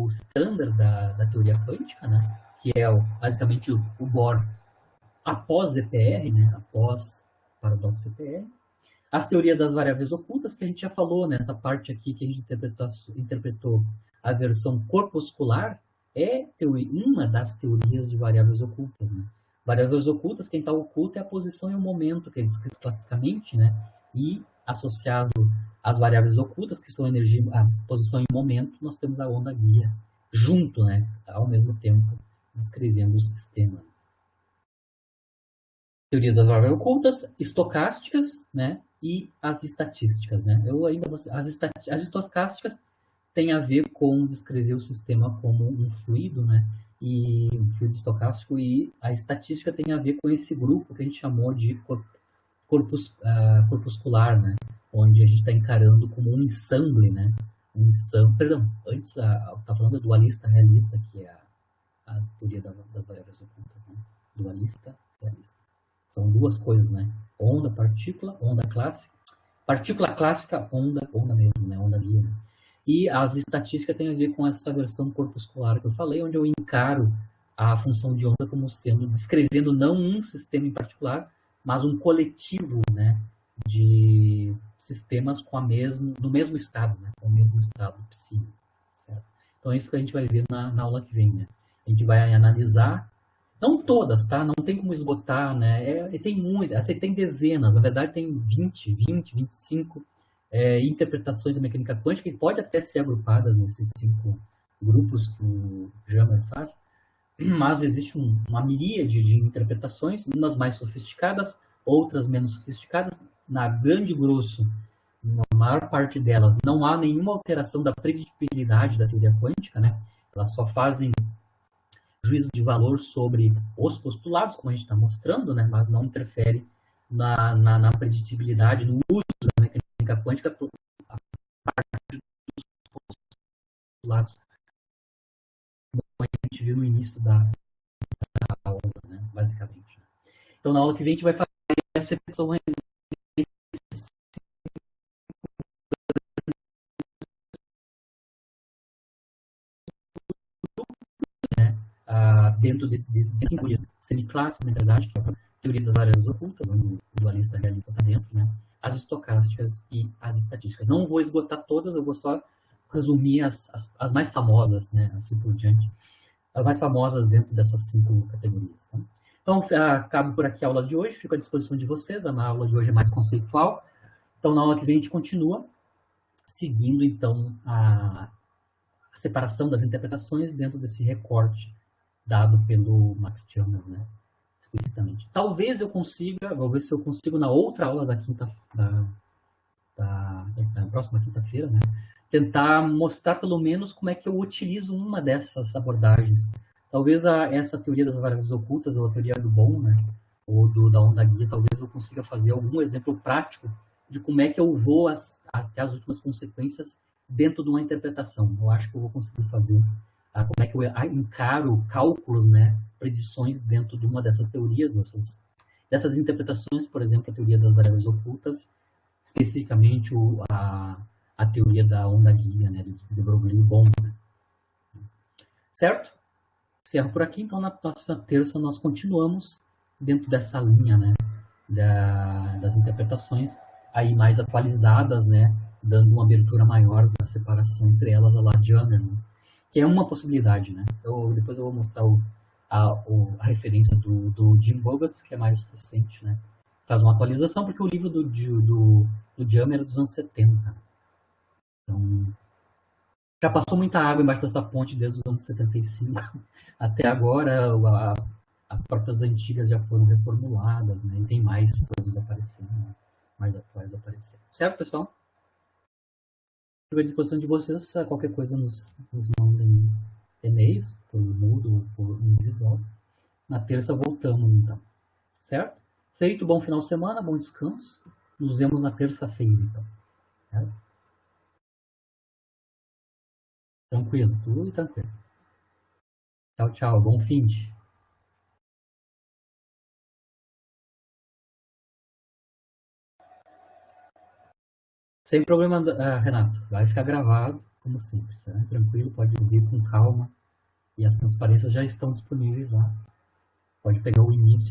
standard da teoria quântica, né? Que é basicamente o Bohr após EPR, né? Após paradoxo EPR. As teorias das variáveis ocultas, que a gente já falou nessa parte aqui, que a gente interpretou a versão corpuscular, é uma das teorias de variáveis ocultas, né? Variáveis ocultas, quem está oculto é a posição e o momento, que é descrito classicamente, né? E associado às variáveis ocultas, que são energia, a posição e momento, nós temos a onda guia junto, né? Ao mesmo tempo, descrevendo o sistema. Teorias das variáveis ocultas, estocásticas, né? E as estatísticas, né? As estocásticas têm a ver com descrever o sistema como um fluido, né? E um fluido estocástico, e a estatística tem a ver com esse grupo que a gente chamou de corpuscular, né? Onde a gente está encarando como um ensemble, né? Perdão, antes está falando de dualista realista, que é a teoria das variáveis ocultas, né? Dualista realista. São duas coisas, né? Onda, partícula, onda clássica. Partícula clássica, onda mesmo, né? Onda guia. E as estatísticas têm a ver com essa versão corpuscular que eu falei, onde eu encaro a função de onda como sendo, descrevendo não um sistema em particular, mas um coletivo, né? De sistemas no mesmo estado, né? Com o mesmo estado psíquico, certo? Então é isso que a gente vai ver na aula que vem, né? A gente vai analisar. Não todas, tá? Não tem como esgotar, né? Tem muitas, assim, tem dezenas, na verdade tem 20, 25 interpretações da mecânica quântica, que pode até ser agrupadas nesses 5 grupos que o Jammer faz, mas existe uma miríade de interpretações, umas mais sofisticadas, outras menos sofisticadas. Na grande grosso, na maior parte delas, não há nenhuma alteração da preditibilidade da teoria quântica, né? Elas só fazem juízo de valor sobre os postulados, como a gente está mostrando, né, mas não interfere na preditibilidade, no uso da mecânica quântica, a parte dos postulados, como a gente viu no início da aula, né, basicamente. Então, na aula que vem, a gente vai fazer essa reflexão, né, dentro desse semiclássico, na verdade, que é a teoria das variáveis ocultas, onde o dualista realista está dentro, né, as estocásticas e as estatísticas. Não vou esgotar todas, eu vou só resumir as mais famosas, né, assim por diante. As mais famosas dentro dessas 5 categorias. Tá? Então, acabo por aqui a aula de hoje, fico à disposição de vocês. A aula de hoje é mais conceitual. Então, na aula que vem, a gente continua seguindo, então, a separação das interpretações dentro desse recorte dado pelo Max Giana, né? Explicitamente. Talvez eu consiga, vou ver se eu consigo na outra aula da próxima quinta-feira, né? Tentar mostrar pelo menos como é que eu utilizo uma dessas abordagens. Talvez essa teoria das variáveis ocultas, ou a teoria do Bohm, né? Ou da onda guia, talvez eu consiga fazer algum exemplo prático de como é que eu vou até as últimas consequências dentro de uma interpretação. Eu acho que eu vou conseguir fazer como é que eu encaro cálculos, né, predições dentro de uma dessas teorias, dessas interpretações, por exemplo, a teoria das variáveis ocultas, especificamente a teoria da onda guia, né, de Broglie e Bohm. Né? Certo? Encerro por aqui, então na próxima terça nós continuamos dentro dessa linha, né, das interpretações aí mais atualizadas, né, dando uma abertura maior da separação entre elas, a la Giana, né? Que é uma possibilidade, né? Depois eu vou mostrar a referência do Jim Bogut, que é mais recente, né? Faz uma atualização, porque o livro do Giana era dos anos 70. Então, já passou muita água embaixo dessa ponte desde os anos 75 até agora. As próprias antigas já foram reformuladas, né? E tem mais coisas aparecendo, né? Mais atuais aparecendo. Certo, pessoal? Fico à disposição de vocês. Qualquer coisa nos manda e-mails, por mudo ou por individual. Na terça voltamos, então. Certo? Feito, bom final de semana, bom descanso. Nos vemos na terça-feira, então. Certo? Tranquilo, tudo tranquilo. Tchau, tchau. Bom fim de. Sem problema, Renato. Vai ficar gravado, como sempre. Tá? Tranquilo, pode ouvir com calma. E as transparências já estão disponíveis lá. Pode pegar o início